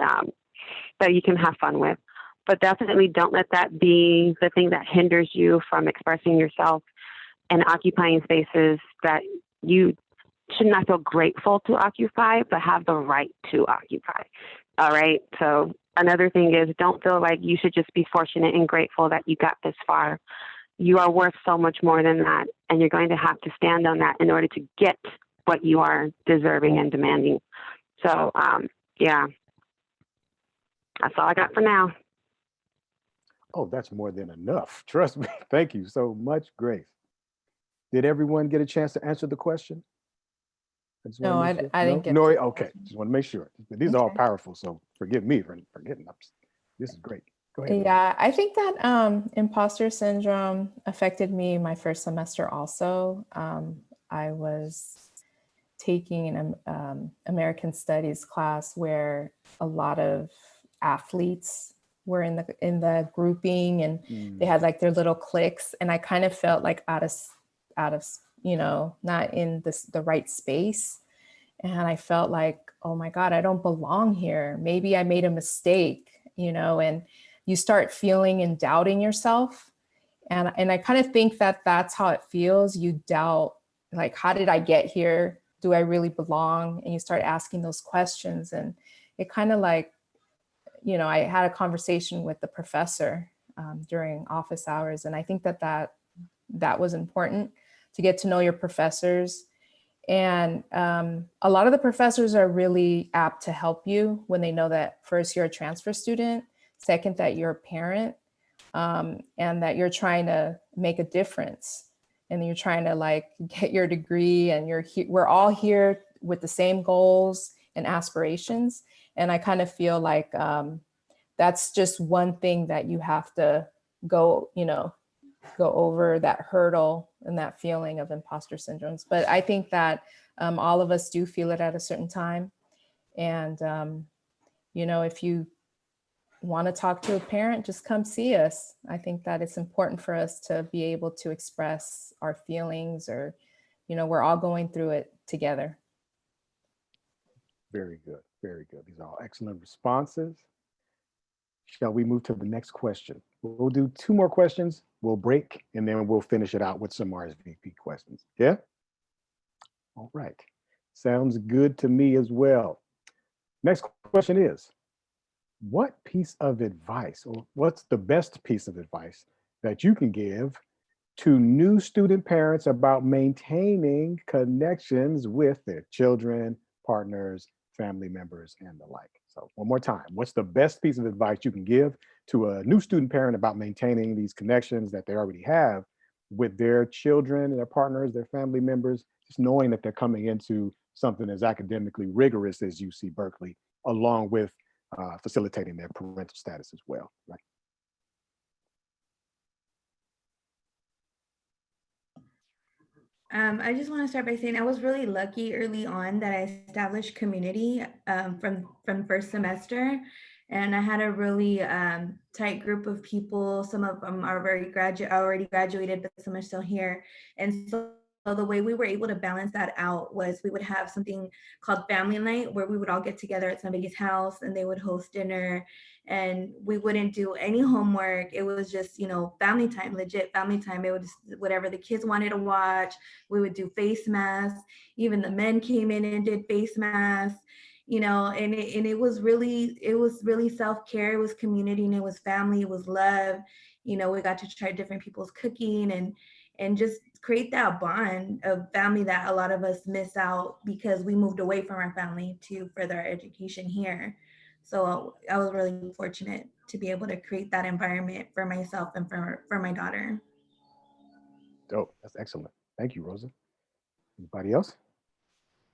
that you can have fun with. But definitely don't let that be the thing that hinders you from expressing yourself and occupying spaces that you should not feel grateful to occupy, but have the right to occupy. All right. So another thing is, don't feel like you should just be fortunate and grateful that you got this far. You are worth so much more than that. And you're going to have to stand on that in order to get what you are deserving and demanding. So, yeah, that's all I got for now. Oh, that's more than enough. Trust me. Thank you so much, Grace. Did everyone get a chance to answer the question? No, I didn't get No, to. okay. Just want to make sure. These are all Okay. powerful, so forgive me for forgetting them. This is great. Go ahead. Yeah, I think that imposter syndrome affected me my first semester also. I was taking an American Studies class where a lot of athletes were in the grouping, and they had like their little cliques, and I kind of felt like out of you know, not in the right space. And I felt like, oh my God, I don't belong here. Maybe I made a mistake, you know, and you start feeling and doubting yourself. And I kind of think that that's how it feels. You doubt, like, how did I get here? Do I really belong? And you start asking those questions. And it kind of like, you know, I had a conversation with the professor during office hours. And I think that was important, to get to know your professors. And a lot of the professors are really apt to help you when they know that, first, you're a transfer student, second, that you're a parent, and that you're trying to make a difference, and you're trying to like get your degree, and we're all here with the same goals and aspirations. And I kind of feel like that's just one thing that you have to go over, that hurdle and that feeling of imposter syndromes. But I think that all of us do feel it at a certain time. And, you know, if you want to talk to a parent, just come see us. I think that it's important for us to be able to express our feelings, or, you know, we're all going through it together. Very good. Very good. These are all excellent responses. Shall we move to the next question? We'll do 2 more questions. We'll break, and then we'll finish it out with some RSVP questions. Yeah? All right. Sounds good to me as well. Next question is, what piece of advice, or what's the best piece of advice that you can give to new student parents about maintaining connections with their children, partners, family members, and the like? So one more time, what's the best piece of advice you can give to a new student parent about maintaining these connections that they already have with their children, their partners, their family members, just knowing that they're coming into something as academically rigorous as UC Berkeley, along with facilitating their parental status as well, right? I just want to start by saying I was really lucky early on that I established community from first semester, and I had a really tight group of people. Some of them are already graduated, but some are still here. And so the way we were able to balance that out was we would have something called family night, where we would all get together at somebody's house and they would host dinner, and we wouldn't do any homework. It was just, you know, family time, legit family time. It was whatever the kids wanted to watch. We would do face masks. Even the men came in and did face masks, you know, and it was really self-care. It was community, and it was family, it was love. You know, we got to try different people's cooking and just create that bond of family that a lot of us miss out because we moved away from our family to further our education here. So I was really fortunate to be able to create that environment for myself and for my daughter. Dope. That's excellent. Thank you, Rosa. Anybody else?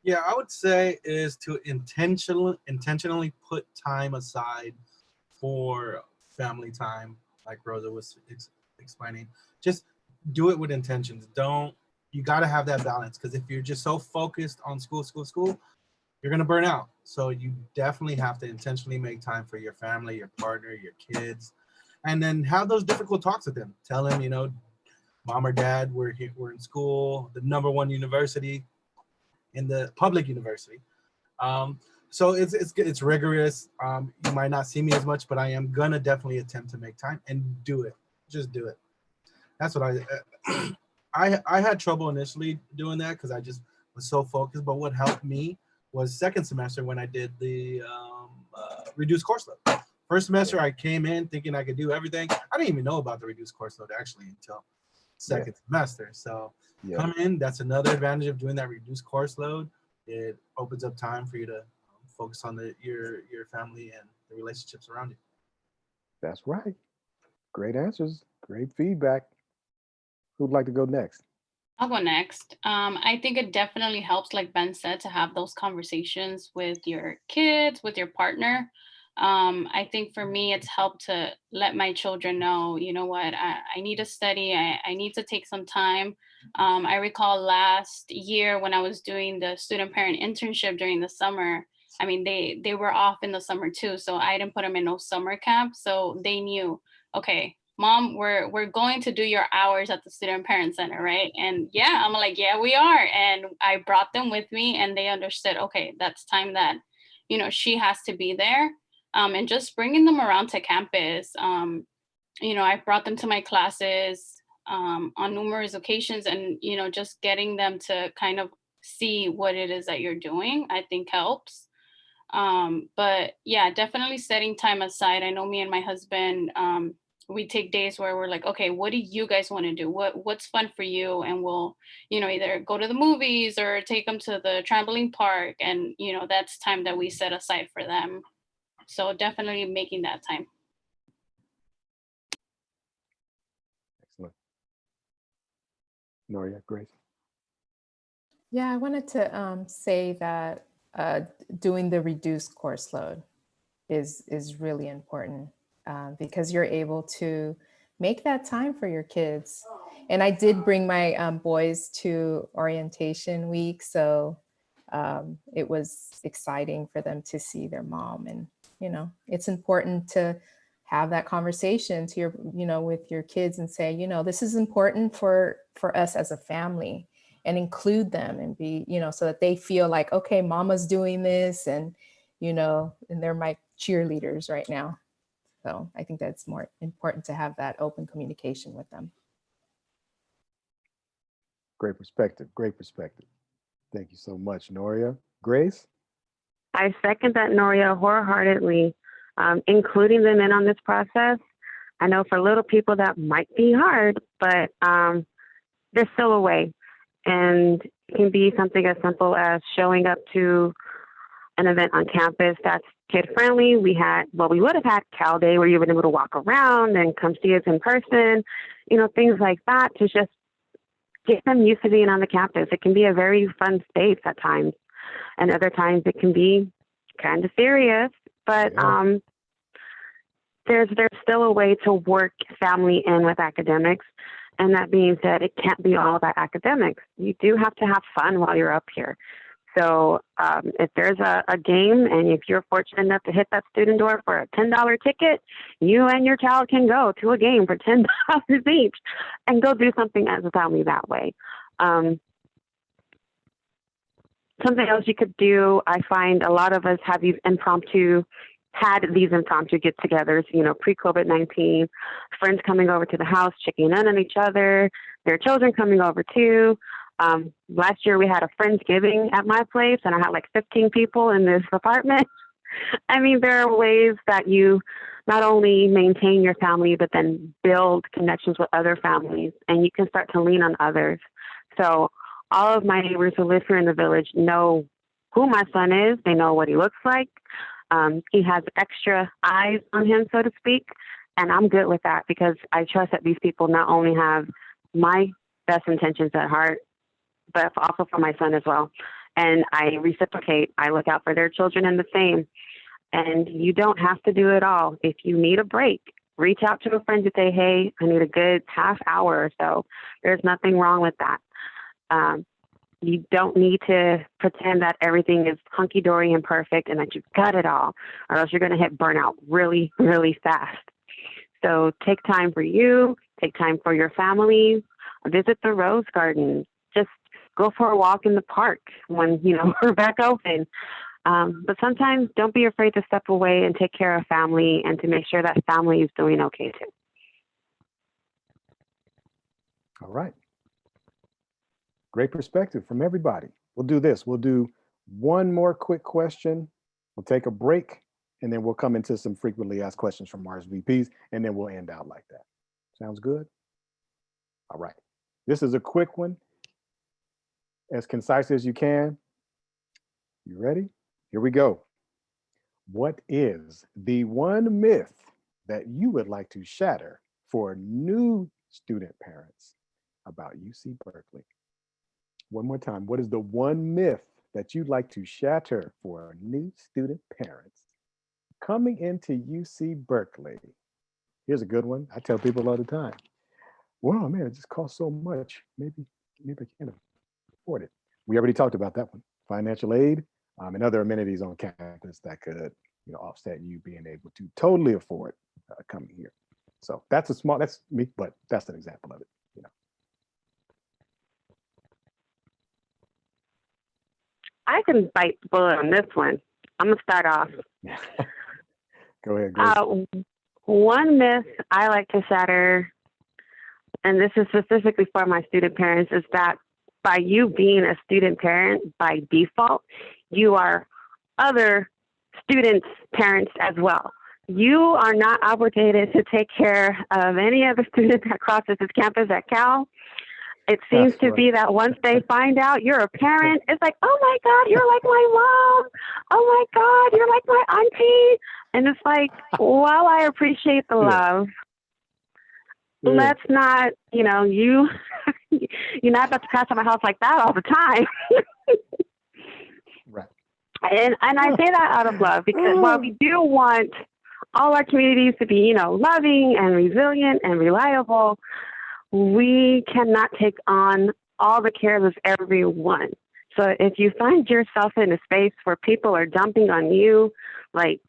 Yeah, I would say is to intentionally put time aside for family time, like Rosa was explaining. Just do it with intentions. You got to have that balance, because if you're just so focused on school, you're going to burn out. So you definitely have to intentionally make time for your family, your partner, your kids, and then have those difficult talks with them. Tell them, you know, mom or dad, we're in school, the #1 university, in the public university. So it's rigorous. You might not see me as much, but I am gonna definitely attempt to make time and do it. Just do it. That's what I had trouble initially doing that, because I just was so focused. But what helped me was second semester, when I did the reduced course load. First semester, I came in thinking I could do everything. I didn't even know about the reduced course load actually until second semester. So come in, that's another advantage of doing that reduced course load. It opens up time for you to focus on your family and the relationships around you. That's right. Great answers. Great feedback. Who'd like to go next? I'll go next. I think it definitely helps, like Ben said, to have those conversations with your kids, with your partner. I think for me, it's helped to let my children know, you know what, I need to study. I need to take some time. I recall last year when I was doing the student parent internship during the summer. I mean, they were off in the summer too, so I didn't put them in no summer camp. So they knew, okay, Mom, we're going to do your hours at the student parent center, right? And yeah, I'm like, yeah, we are. And I brought them with me, and they understood, okay, that's time that, you know, she has to be there. And just bringing them around to campus. You know, I've brought them to my classes on numerous occasions, and, you know, just getting them to kind of see what it is that you're doing, I think helps. But yeah, definitely setting time aside. I know me and my husband, we take days where we're like, okay, what do you guys want to do? What's fun for you? And we'll, you know, either go to the movies or take them to the trampoline park. And, you know, that's time that we set aside for them. So definitely making that time. Excellent. Noria, Grace. Yeah, I wanted to say that doing the reduced course load is really important, because you're able to make that time for your kids. And I did bring my boys to orientation week, so it was exciting for them to see their mom. And, you know, it's important to have that conversation to your, you know, with your kids and say, you know, this is important for us as a family, and include them and be, you know, so that they feel like, okay, mama's doing this, and, you know, and they're my cheerleaders right now. So I think that's more important, to have that open communication with them. Great perspective. Great perspective. Thank you so much, Noria. Grace? I second that, Noria, wholeheartedly. Including them in on this process. I know for little people that might be hard, but there's still a way. And it can be something as simple as showing up to an event on campus that's kid friendly. We would have had Cal Day where you were able to walk around and come see us in person, you know, things like that, to just get them used to being on the campus. It can be a very fun space at times, and other times it can be kind of serious, but there's still a way to work family in with academics. And that being said, it can't be all about academics. You do have to have fun while you're up here. So if there's a game, and if you're fortunate enough to hit that student door for a $10 ticket, you and your child can go to a game for $10 each and go do something as a family that way. Something else you could do, I find a lot of us had these impromptu get-togethers, you know, pre-COVID-19, friends coming over to the house, checking in on each other, their children coming over too. Last year we had a Friendsgiving at my place, and I had like 15 people in this apartment. I mean, there are ways that you not only maintain your family, but then build connections with other families, and you can start to lean on others. So all of my neighbors who live here in the village know who my son is. They know what he looks like. He has extra eyes on him, so to speak, and I'm good with that, because I trust that these people not only have my best intentions at heart, but also for my son as well. And I reciprocate. I look out for their children and the same. And you don't have to do it all. If you need a break, reach out to a friend to say, hey, I need a good half hour or so. There's nothing wrong with that. You don't need to pretend that everything is hunky-dory and perfect and that you've got it all, or else you're going to hit burnout really, really fast. So take time for you, take time for your family, visit the rose garden, just go for a walk in the park when, we're back open. But sometimes don't be afraid to step away and take care of family and to make sure that family is doing okay too. All right. Great perspective from everybody. We'll do this. We'll do one more quick question. We'll take a break, and then we'll come into some frequently asked questions from RSVPs, and then we'll end out like that. Sounds good? All right. This is a quick one, as concise as you can. You ready? Here we go. What is the one myth that you would like to shatter for new student parents about UC Berkeley? One more time. What is the one myth that you'd like to shatter for new student parents coming into UC Berkeley? Here's a good one. I tell people all the time, wow, man, it just costs so much. Maybe I can't afford it. We already talked about that one. Financial aid and other amenities on campus that could offset you being able to totally afford coming here. So that's me, but that's an example of it. I can bite the bullet on this one. I'm going to start off. Go ahead, Grace. One myth I like to shatter, and this is specifically for my student parents, is that by you being a student parent, by default, you are other students' parents as well. You are not obligated to take care of any other student that crosses this campus at Cal. It seems to be that once they find out you're a parent, it's like, oh my God, you're like my mom. Oh my God, you're like my auntie. And it's like, while I appreciate the love, let's not, you're not about to crash at my house like that all the time. Right. And I say that out of love because while we do want all our communities to be, loving and resilient and reliable, we cannot take on all the cares of everyone. So if you find yourself in a space where people are dumping on you, like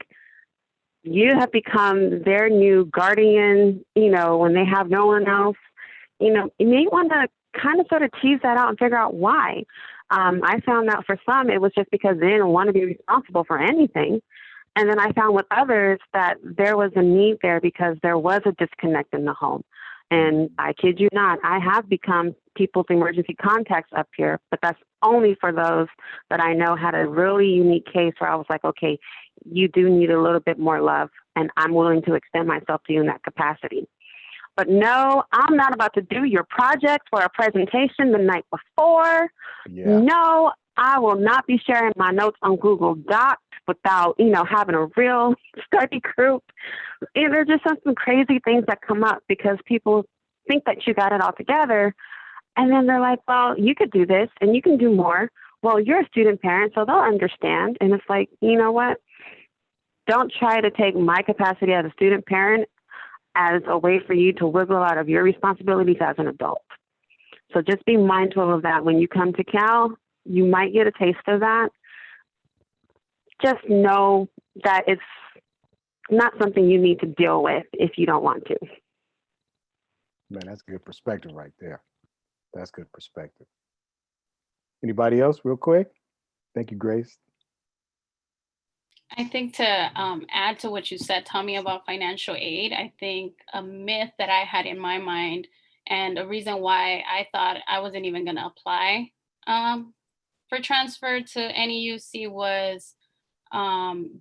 you have become their new guardian, when they have no one else, you may want to kind of sort of tease that out and figure out why. I found that for some, it was just because they didn't want to be responsible for anything. And then I found with others that there was a need there because there was a disconnect in the home. And I kid you not, I have become people's emergency contacts up here, but that's only for those that I know had a really unique case where I was like, okay, you do need a little bit more love, and I'm willing to extend myself to you in that capacity. But no, I'm not about to do your project or a presentation the night before. Yeah. No, I will not be sharing my notes on Google Docs without, having a real study group. And there's just some crazy things that come up because people think that you got it all together. And then they're like, well, you could do this and you can do more. Well, you're a student parent, so they'll understand. And it's like, you know what? Don't try to take my capacity as a student parent as a way for you to wiggle out of your responsibilities as an adult. So just be mindful of that. When you come to Cal, you might get a taste of that. Just know that it's not something you need to deal with if you don't want to. Man, that's good perspective right there. That's good perspective. Anybody else real quick? Thank you, Grace. I think to add to what you said, Tommy, about financial aid, I think a myth that I had in my mind and a reason why I thought I wasn't even going to apply for transfer to any UC was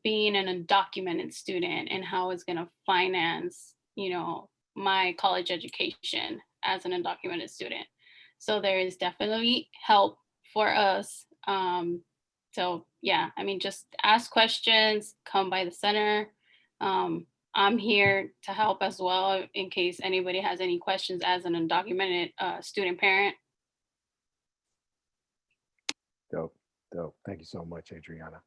being an undocumented student and how it's going to finance, my college education as an undocumented student. So there is definitely help for us. So yeah, just ask questions, come by the center. I'm here to help as well in case anybody has any questions as an undocumented student parent. Dope, dope. Thank you so much, Adriana.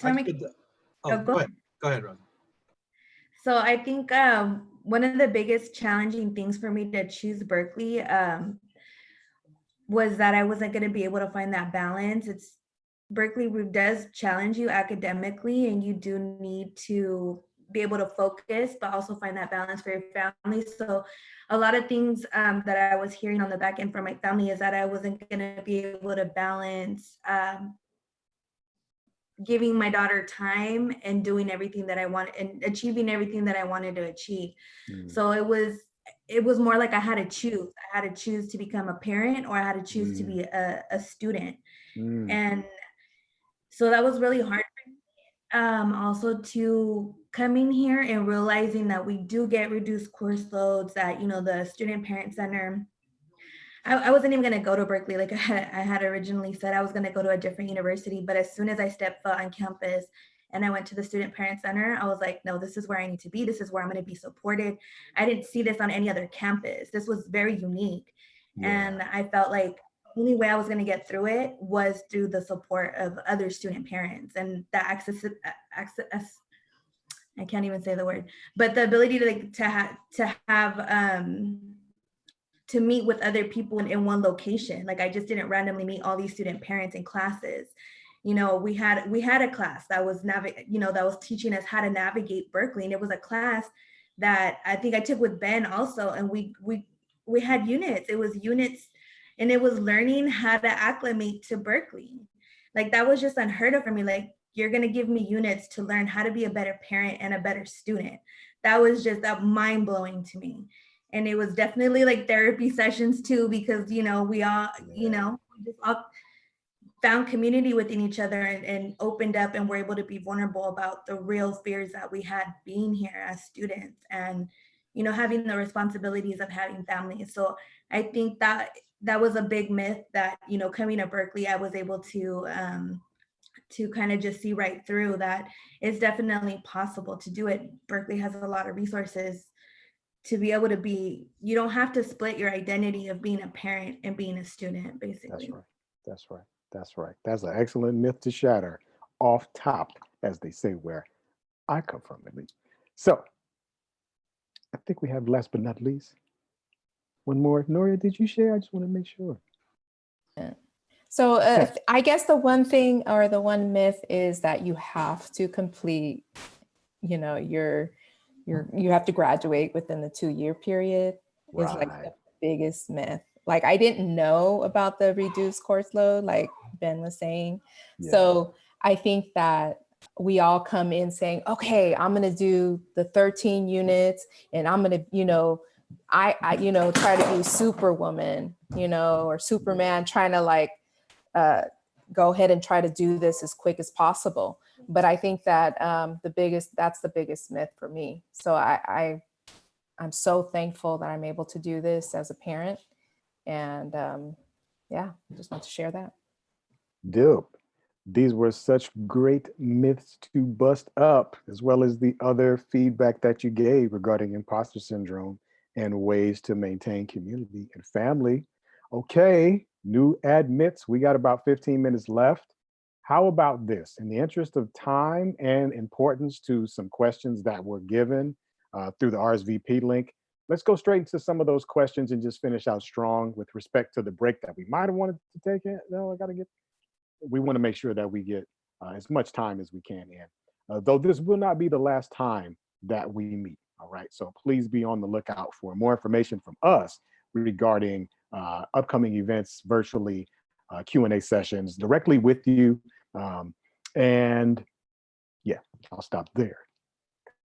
Go ahead, Rosa. So I think one of the biggest challenging things for me to choose Berkeley was that I wasn't going to be able to find that balance. Berkeley does challenge you academically, and you do need to be able to focus, but also find that balance for your family. So a lot of things that I was hearing on the back end from my family is that I wasn't going to be able to balance giving my daughter time and doing everything that I want and achieving everything that I wanted to achieve. So it was more like I had to choose. I had to choose to become a parent, or I had to choose to be a student. And so that was really hard for me. Also to coming here and realizing that we do get reduced course loads, that, you know, the Student Parent Center, I wasn't even going to go to Berkeley. Like I had originally said, I was going to go to a different university. But as soon as I stepped foot on campus and I went to the Student Parent Center, I was like, no, this is where I need to be. This is where I'm going to be supported. I didn't see this on any other campus. This was very unique. And I felt like the only way I was going to get through it was through the support of other student parents and the access, I can't even say the word, but the ability to meet with other people in one location. Like I just didn't randomly meet all these student parents in classes. You know, we had a class that was that was teaching us how to navigate Berkeley, and it was a class that I think I took with Ben also, and we had units. It was units, and it was learning how to acclimate to Berkeley. Like that was just unheard of for me. Like, you're gonna give me units to learn how to be a better parent and a better student. That was just mind blowing to me. And it was definitely like therapy sessions too, because, you know, we all, you know, just all found community within each other and opened up and were able to be vulnerable about the real fears that we had being here as students and, you know, having the responsibilities of having families. So I think that was a big myth that, you know, coming to Berkeley, I was able to kind of just see right through that it's definitely possible to do it. Berkeley has a lot of resources to be able to be, you don't have to split your identity of being a parent and being a student, basically. That's right. That's right. That's right. That's an excellent myth to shatter off top, as they say, where I come from, at least. So I think we have, last but not least, one more. Noria, did you share? I just want to make sure. So I guess the one thing, or the one myth, is that you have to complete, you know, you have to graduate within the 2-year period. Is like the biggest myth. Like I didn't know about the reduced course load, like Ben was saying. So I think that we all come in saying, okay, I'm going to do the 13 units and I'm going to, you know, I you know, try to be Superwoman, you know, or Superman, trying to like go ahead and try to do this as quick as possible. But I think that that's the biggest myth for me. So I'm so thankful that I'm able to do this as a parent. And yeah, I just want to share that. Dope. These were such great myths to bust up, as well as the other feedback that you gave regarding imposter syndrome and ways to maintain community and family. Okay, new admits. We got about 15 minutes left. How about this? In the interest of time and importance to some questions that were given through the RSVP link, let's go straight into some of those questions and just finish out strong with respect to the break that we might have wanted to take. We want to make sure that we get as much time as we can in. Though this will not be the last time that we meet, all right? So please be on the lookout for more information from us regarding upcoming events, virtually, Q&A sessions directly with you. And yeah, I'll stop there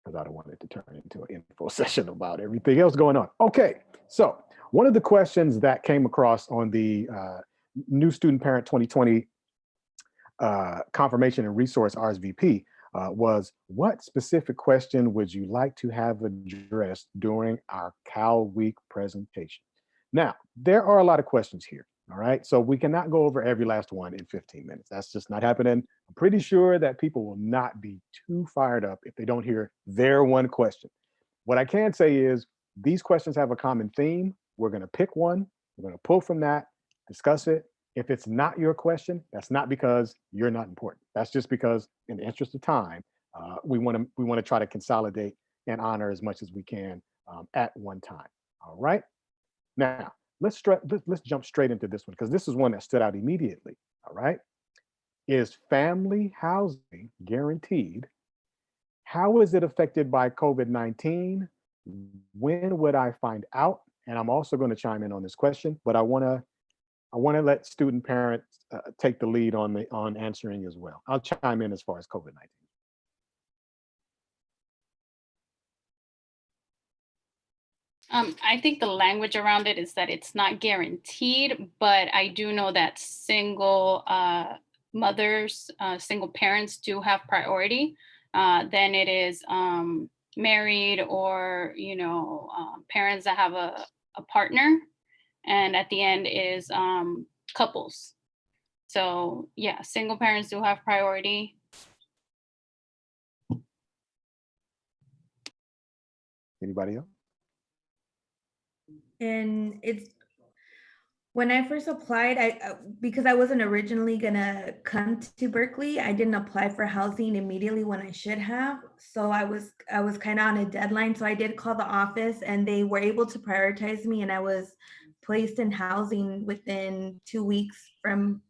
because I don't want it to turn into an info session about everything else going on. Okay, so one of the questions that came across on the New Student Parent 2020 Confirmation and Resource RSVP was, what specific question would you like to have addressed during our CalWeek presentation? Now, there are a lot of questions here, all right? So we cannot go over every last one in 15 minutes. That's just not happening. I'm pretty sure that people will not be too fired up if they don't hear their one question. What I can say is these questions have a common theme. We're going to pick one, we're going to pull from that, discuss it. If it's not your question, that's not because you're not important. That's just because, in the interest of time, we want to try to consolidate and honor as much as we can at one time. All right. Now let's jump straight into this one because this is one that stood out immediately. All right. Is family housing guaranteed? How is it affected by COVID-19? When would I find out? And I'm also going to chime in on this question, but I want to let student parents take the lead on answering as well. I'll chime in as far as COVID-19. I think the language around it is that it's not guaranteed, but I do know that single mothers, single parents do have priority. Then it is married or, parents that have a partner. And at the end is couples. So yeah, single parents do have priority. Anybody else? And it's when I first applied, because I wasn't originally gonna come to Berkeley, I didn't apply for housing immediately when I should have. So I was kind of on a deadline. So I did call the office and they were able to prioritize me, and I was placed in housing within 2 weeks from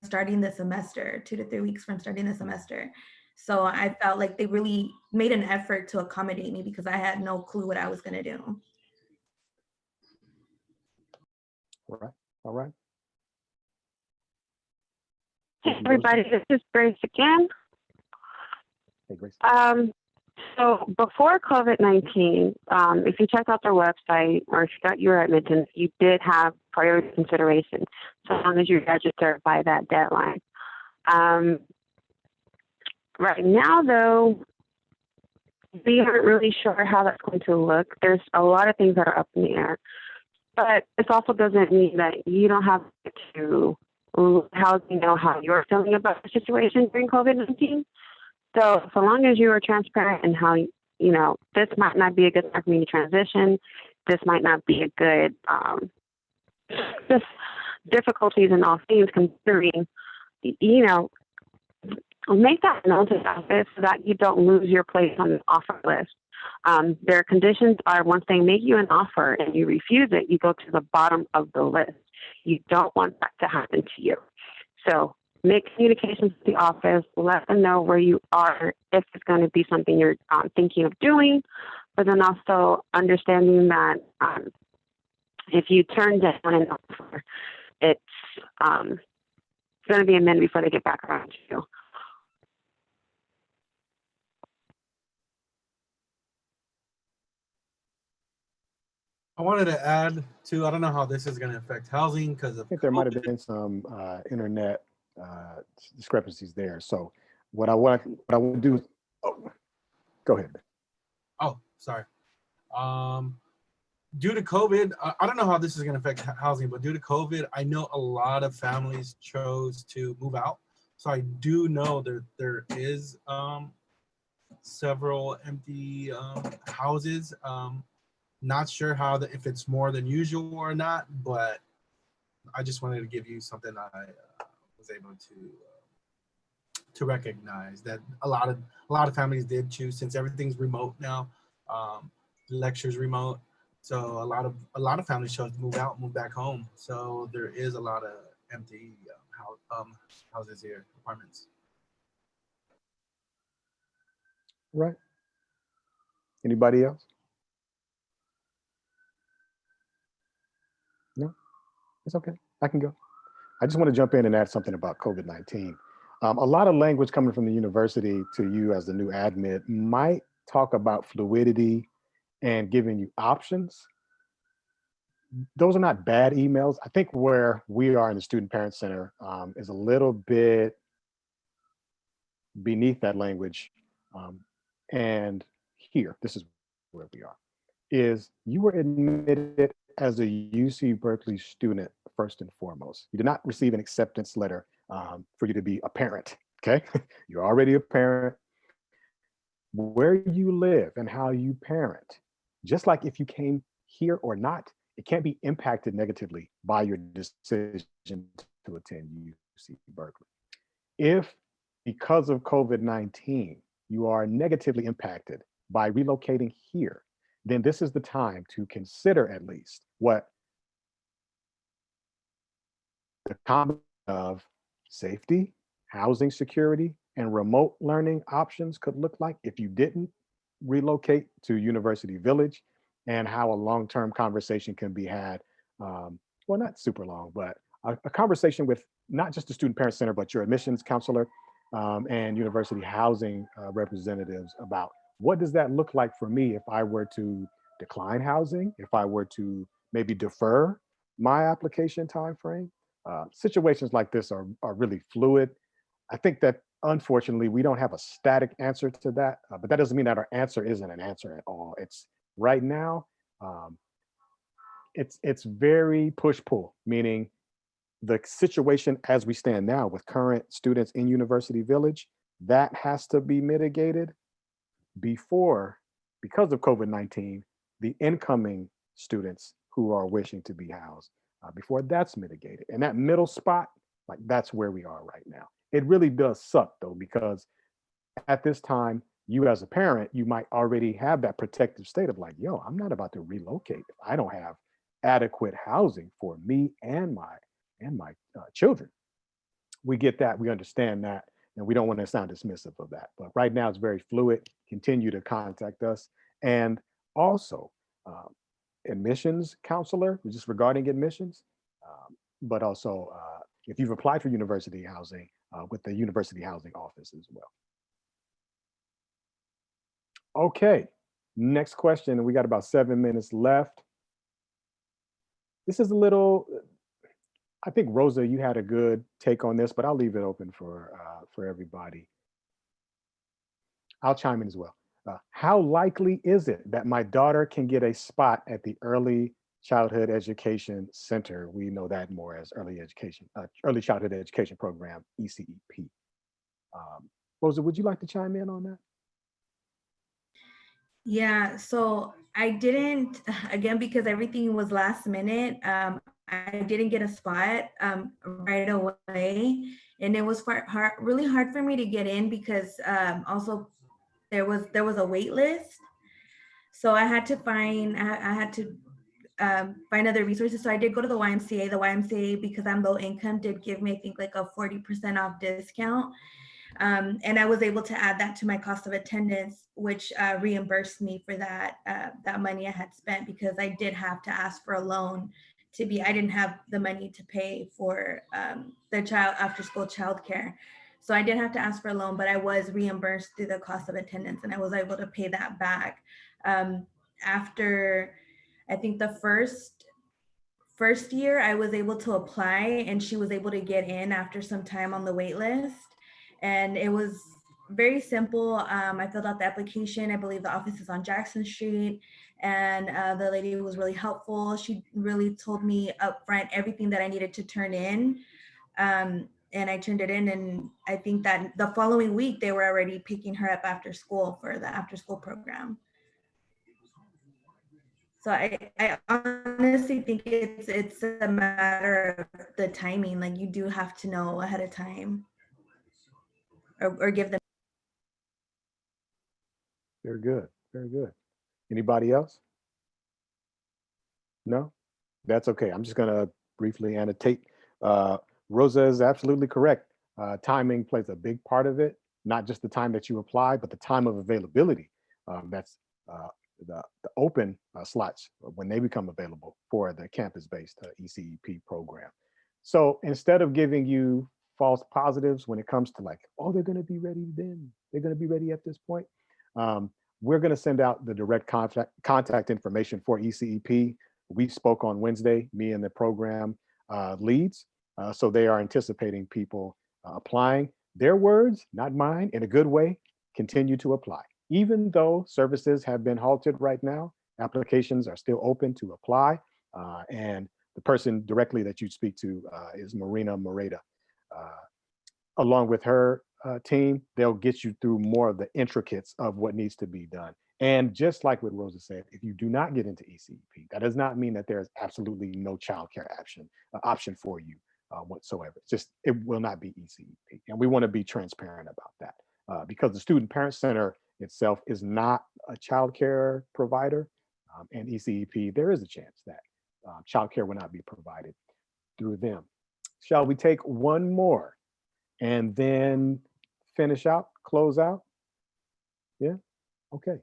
starting the semester, 2 to 3 weeks from starting the semester. So I felt like they really made an effort to accommodate me because I had no clue what I was gonna do. All right. All right. Hey, everybody, this is Grace again. Hey, Grace. So before COVID-19, if you checked out their website or if you got your admittance, you did have priority consideration, so long as you registered by that deadline. Right now, though, we aren't really sure how that's going to look. There's a lot of things that are up in the air. But this also doesn't mean that you don't have to how you know how you're feeling about the situation during COVID-19. So long as you are transparent and how, this might not be a good time for me to transition, this might not be a good, just difficulties in all things considering, make that known to the office so that you don't lose your place on the offer list. Their conditions are once they make you an offer and you refuse it, you go to the bottom of the list. You don't want that to happen to you. So make communications with the office, let them know where you are, if it's going to be something you're thinking of doing, but then also understanding that if you turn down an offer, it's going to be a minute before they get back around to you. I wanted to add to, I don't know how this is going to affect housing because of I think there might have COVID. been some internet discrepancies there. So what I want to do is, go ahead. Oh, sorry. Due to COVID, I don't know how this is going to affect housing, but due to COVID, I know a lot of families chose to move out. So I do know there is several empty houses. Not sure if it's more than usual or not, but I just wanted to give you something I was able to recognize that a lot of families did choose, since everything's remote now, lectures remote. So a lot of families chose to move out, move back home. So there is a lot of empty houses here, apartments. Right. Anybody else? No, it's okay. I can go. I just want to jump in and add something about COVID-19. A lot of language coming from the university to you as the new admit might talk about fluidity and giving you options. Those are not bad emails. I think where we are in the Student Parent Center is a little bit beneath that language. And here, this is where we are, is you were admitted as a UC Berkeley student first and foremost. You did not receive an acceptance letter for you to be a parent, okay? You're already a parent. Where you live and how you parent, just like if you came here or not, it can't be impacted negatively by your decision to attend UC Berkeley. If, because of COVID-19, you are negatively impacted by relocating here, then this is the time to consider at least what the combination of safety, housing security, and remote learning options could look like if you didn't relocate to University Village, and how a long-term conversation can be had. Well, not super long, but a conversation with not just the Student Parent Center, but your admissions counselor and university housing representatives about what does that look like for me if I were to decline housing, if I were to maybe defer my application timeframe. Situations like this are really fluid. I think that unfortunately we don't have a static answer to that, but that doesn't mean that our answer isn't an answer at all. It's right now, it's very push-pull, meaning the situation as we stand now with current students in University Village, that has to be mitigated before, because of COVID-19, the incoming students who are wishing to be housed, before that's mitigated. And that middle spot, like that's where we are right now. It really does suck though, because at this time, you as a parent, you might already have that protective state of like, yo, I'm not about to relocate if I don't have adequate housing for me and my children. We get that, we understand that, and we don't want to sound dismissive of that. But right now it's very fluid. Continue to contact us. And also, admissions counselor, just regarding admissions, but also if you've applied for university housing, with the university housing office as well. Okay, next question, and we got about 7 minutes left. This is a little, I think Rosa, you had a good take on this, but I'll leave it open for everybody. I'll chime in as well. How likely is it that my daughter can get a spot at the Early Childhood Education Center? We know that more as Early Childhood Education Program, ECEP. Rosa, would you like to chime in on that? Yeah, so I didn't, again, because everything was last minute, I didn't get a spot right away. And it was really hard for me to get in because also there was a wait list. So I had to find, find other resources. So I did go to the YMCA. The YMCA, because I'm low income, did give me, I think, like a 40% off discount. And I was able to add that to my cost of attendance, which reimbursed me for that money I had spent, because I did have to ask for a loan I didn't have the money to pay for the after school childcare. So I did have to ask for a loan, but I was reimbursed through the cost of attendance, and I was able to pay that back. After, I think, the first year, I was able to apply, and she was able to get in after some time on the wait list. And it was very simple. I filled out the application. I believe the office is on Jackson Street, and the lady was really helpful. She really told me upfront everything that I needed to turn in. And I turned it in, and I think that the following week they were already picking her up after school for the after school program. So I honestly think it's a matter of the timing. Like, you do have to know ahead of time, or give them. Very good, very good. Anybody else? No? That's okay. I'm just gonna briefly annotate. Rosa is absolutely correct. Timing plays a big part of it, not just the time that you apply, but the time of availability. That's the open slots when they become available for the campus-based ECEP program. So instead of giving you false positives when it comes to like, oh, they're gonna be ready then, they're gonna be ready at this point, we're gonna send out the direct contact information for ECEP. We spoke on Wednesday, me and the program leads. So they are anticipating people applying. Their words, not mine, in a good way, continue to apply. Even though services have been halted right now, applications are still open to apply. And the person directly that you speak to is Marina Moreta. along with her team, they'll get you through more of the intricacies of what needs to be done. And just like what Rosa said, if you do not get into ECEP, that does not mean that there is absolutely no childcare option for you whatsoever. It's just, it will not be ECEP. And we want to be transparent about that because the Student Parent Center itself is not a childcare provider. And ECEP, there is a chance that childcare will not be provided through them. Shall we take one more and then finish out, close out? Yeah, okay.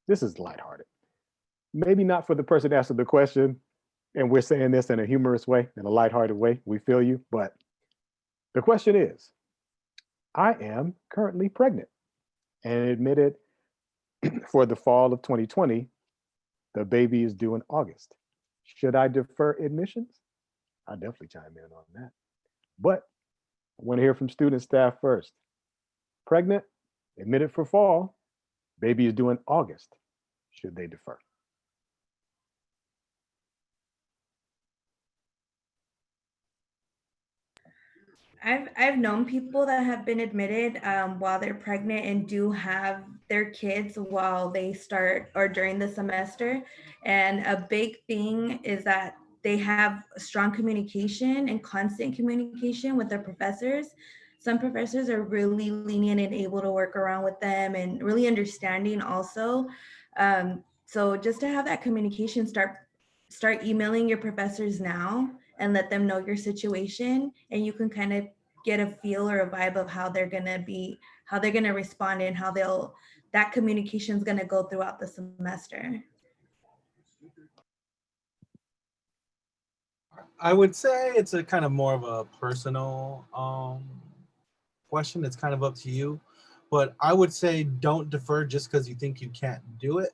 This is lighthearted. Maybe not for the person asking the question, and we're saying this in a humorous way, in a lighthearted way. We feel you, but the question is, I am currently pregnant and admitted for the fall of 2020, the baby is due in August. Should I defer admissions? I'll definitely chime in on that. But I want to hear from student staff first. Pregnant, admitted for fall, baby is due in August. Should they defer? I've known people that have been admitted while they're pregnant and do have their kids while they start or during the semester. And a big thing is that they have strong communication and constant communication with their professors. Some professors are really lenient and able to work around with them and really understanding also. So just to have that communication, start emailing your professors now and let them know your situation, and you can kind of get a feel or a vibe of how they're going to respond and how that communication is going to go throughout the semester. I would say it's a kind of more of a personal question. It's kind of up to you, but I would say don't defer just because you think you can't do it.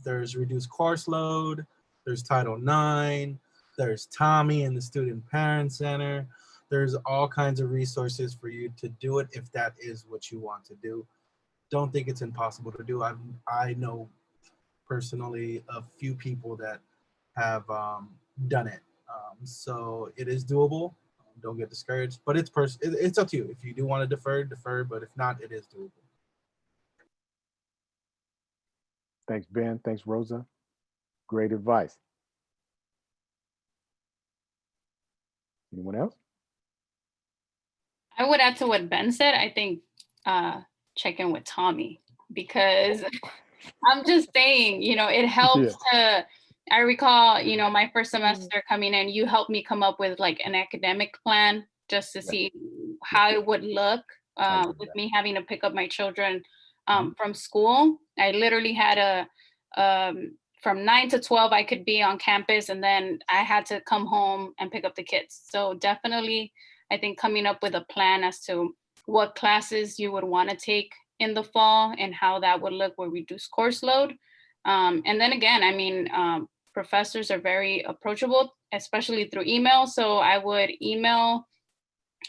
There's reduced course load, there's Title IX, there's Tommy and the Student Parent Center. There's all kinds of resources for you to do it if that is what you want to do. Don't think it's impossible to do. I know personally a few people that have done it. So it is doable. Don't get discouraged, but it's up to you. If you do want to defer, but if not, it is doable. Thanks, Ben. Thanks, Rosa. Great advice. Anyone else? I would add to what Ben said. I think check in with Tommy, because I'm just saying, it helps to, I recall, my first semester coming in, you helped me come up with like an academic plan just to see how it would look with me having to pick up my children from school. I literally had from 9 to 12, I could be on campus, and then I had to come home and pick up the kids. So definitely, I think coming up with a plan as to what classes you would want to take in the fall and how that would look with reduced course load. And then again, professors are very approachable, especially through email. So I would email,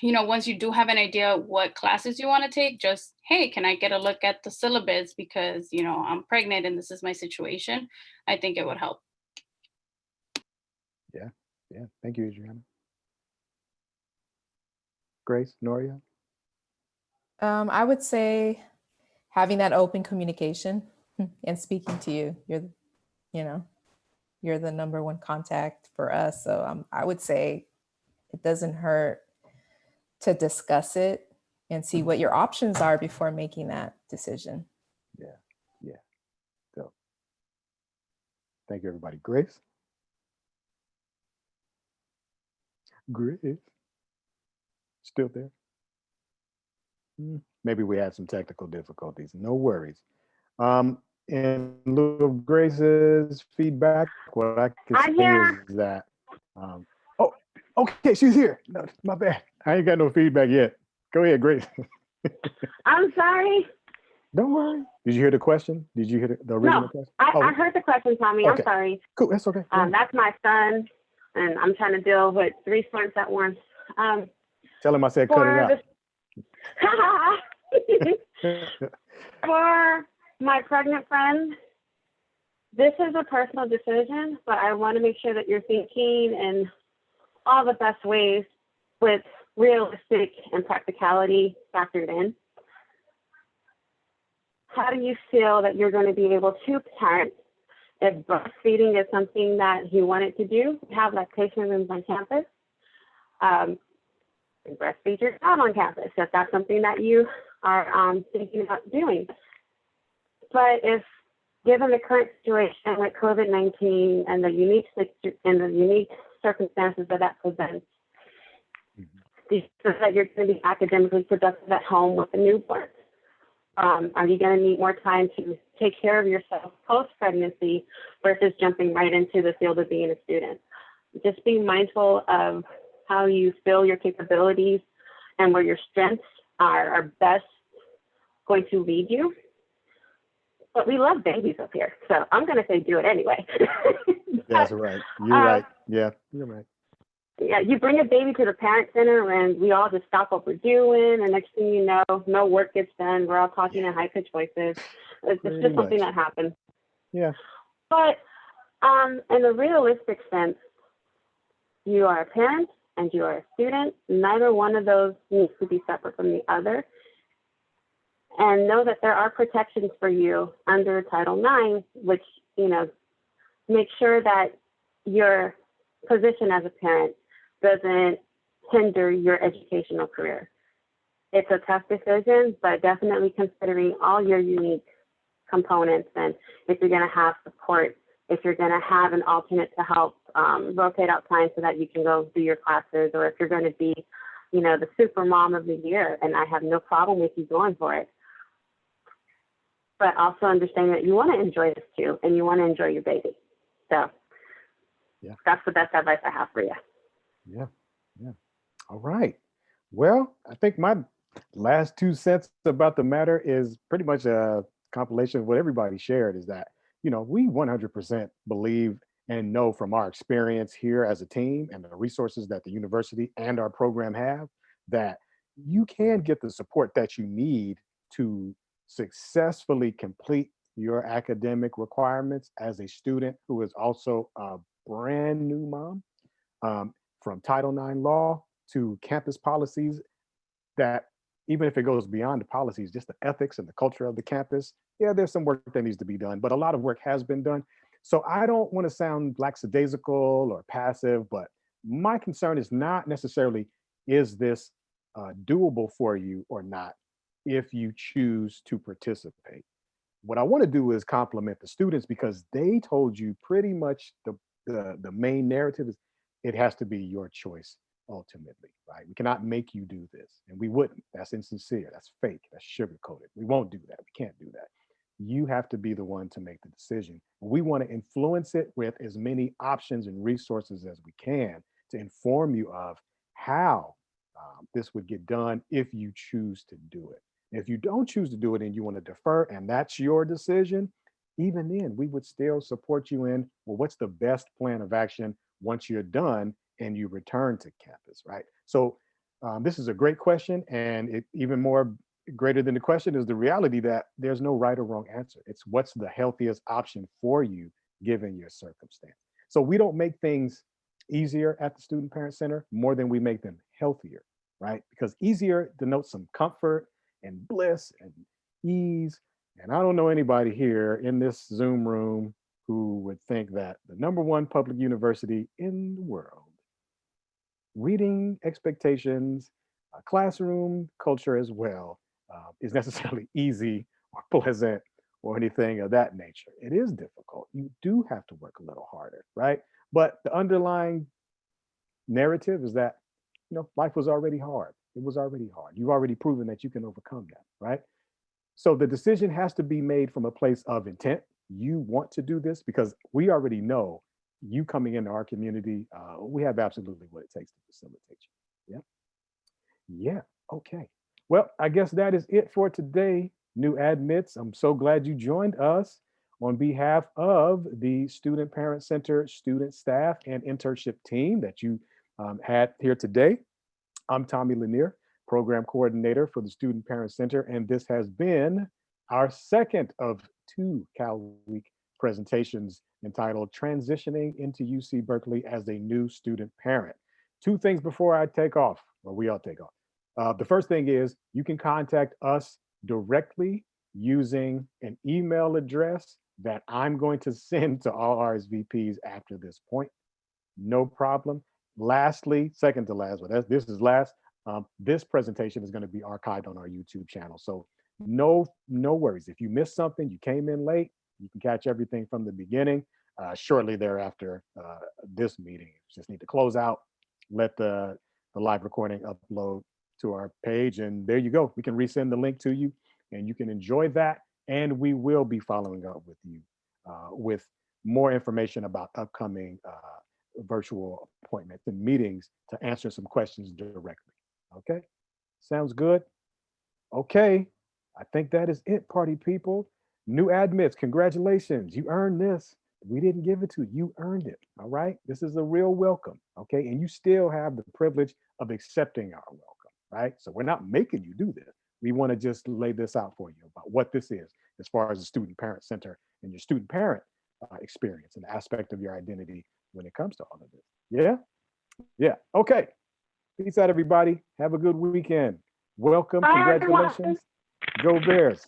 once you do have an idea what classes you want to take, just, hey, can I get a look at the syllabus because, I'm pregnant and this is my situation. I think it would help. Yeah. Thank you, Adriana. Grace, Noria? I would say having that open communication and speaking to you. You're the number one contact for us. So I would say it doesn't hurt to discuss it and see what your options are before making that decision. Yeah. So, thank you, everybody. Grace? Grace? Still there? Maybe we had some technical difficulties. No worries. In lieu of Grace's feedback, what I can say is that, oh, okay, she's here. No, my bad. I ain't got no feedback yet. Go ahead, Grace. I'm sorry. Don't worry. Did you hear the question? Did you hear the original question? I heard the question, Tommy. Okay. I'm sorry. Cool, that's okay. That's my son, and I'm trying to deal with 3 students at once. Tell him I said cut it out. For my pregnant friend, this is a personal decision, but I want to make sure that you're thinking in all the best ways with realistic and practicality factored in, how do you feel that you're going to be able to parent if breastfeeding is something that you wanted to do, have lactation rooms on campus, breastfeed your child on campus if that's something that you are thinking about doing. But if, given the current situation with COVID-19 and the unique circumstances that presents, so that you're going to be academically productive at home with a newborn, are you going to need more time to take care of yourself post-pregnancy versus jumping right into the field of being a student? Just be mindful of how you feel your capabilities and where your strengths are best going to lead you. But we love babies up here, so I'm going to say do it anyway. That's right. You're right. Yeah, you're right. Yeah, you bring a baby to the parent center and we all just stop what we're doing, and next thing you know, no work gets done. We're all talking in high-pitched voices. It's just something that happens. Yeah. But in a realistic sense, you are a parent and you are a student. Neither one of those needs to be separate from the other. And know that there are protections for you under Title IX, which, make sure that your position as a parent doesn't hinder your educational career. It's a tough decision, but definitely considering all your unique components, and if you're going to have support, if you're going to have an alternate to help rotate out time so that you can go do your classes, or if you're going to be, the super mom of the year, and I have no problem with you going for it. But also understanding that you want to enjoy this too, and you want to enjoy your baby. So that's the best advice I have for you. Yeah. All right. Well, I think my last 2 cents about the matter is pretty much a compilation of what everybody shared, is that, we 100% believe and know from our experience here as a team and the resources that the university and our program have, that you can get the support that you need to successfully complete your academic requirements as a student who is also a brand new mom, from Title IX law to campus policies, that even if it goes beyond the policies, just the ethics and the culture of the campus, there's some work that needs to be done, but a lot of work has been done. So I don't want to sound lackadaisical or passive, but my concern is not necessarily, is this doable for you or not, if you choose to participate. What I want to do is compliment the students, because they told you pretty much the main narrative is it has to be your choice ultimately, right? We cannot make you do this, and we wouldn't. That's insincere, that's fake, that's sugar-coated. We won't do that. We can't do that. You have to be the one to make the decision. We want to influence it with as many options and resources as we can to inform you of how this would get done if you choose to do it. If you don't choose to do it and you want to defer, and that's your decision, even then, we would still support you in, well, what's the best plan of action once you're done and you return to campus, right? So this is a great question, and it, even more greater than the question is the reality that there's no right or wrong answer. It's what's the healthiest option for you given your circumstance. So we don't make things easier at the Student Parent Center more than we make them healthier, right? Because easier denotes some comfort and bliss and ease. And I don't know anybody here in this Zoom room who would think that the #1 public university in the world, reading expectations, classroom culture as well, is necessarily easy or pleasant or anything of that nature. It is difficult. You do have to work a little harder, right? But the underlying narrative is that, life was already hard. It was already hard. You've already proven that you can overcome that, right? So the decision has to be made from a place of intent. You want to do this because we already know you coming into our community, we have absolutely what it takes to facilitate you. Yeah. Okay. Well, I guess that is it for today, new admits. I'm so glad you joined us. On behalf of the Student Parent Center student staff and internship team that you had here today, I'm Tommy Lanier, Program Coordinator for the Student Parent Center, and this has been our second of 2 CalWeek presentations entitled Transitioning into UC Berkeley as a New Student Parent. 2 things before I take off. or we all take off. The first thing is you can contact us directly using an email address that I'm going to send to all RSVPs after this point. No problem. Lastly, second to last, but this is last. This presentation is going to be archived on our YouTube channel. So no worries. If you missed something, you came in late, you can catch everything from the beginning. Shortly thereafter, this meeting, just need to close out, let the live recording upload to our page, and there you go. We can resend the link to you, and you can enjoy that. And we will be following up with you with more information about upcoming virtual appointments and meetings to answer some questions directly. Okay, sounds good. Okay, I think that is it, party people. New admits, congratulations. You earned this. We didn't give it to you. You earned it. All right. This is a real welcome. Okay. And you still have the privilege of accepting our welcome. Right. So we're not making you do this. We want to just lay this out for you about what this is as far as the student parent center and your student parent experience and aspect of your identity when it comes to all of this. Yeah. Yeah. Okay. Peace out, everybody. Have a good weekend. Welcome. Bye, Congratulations. everyone. Go Bears.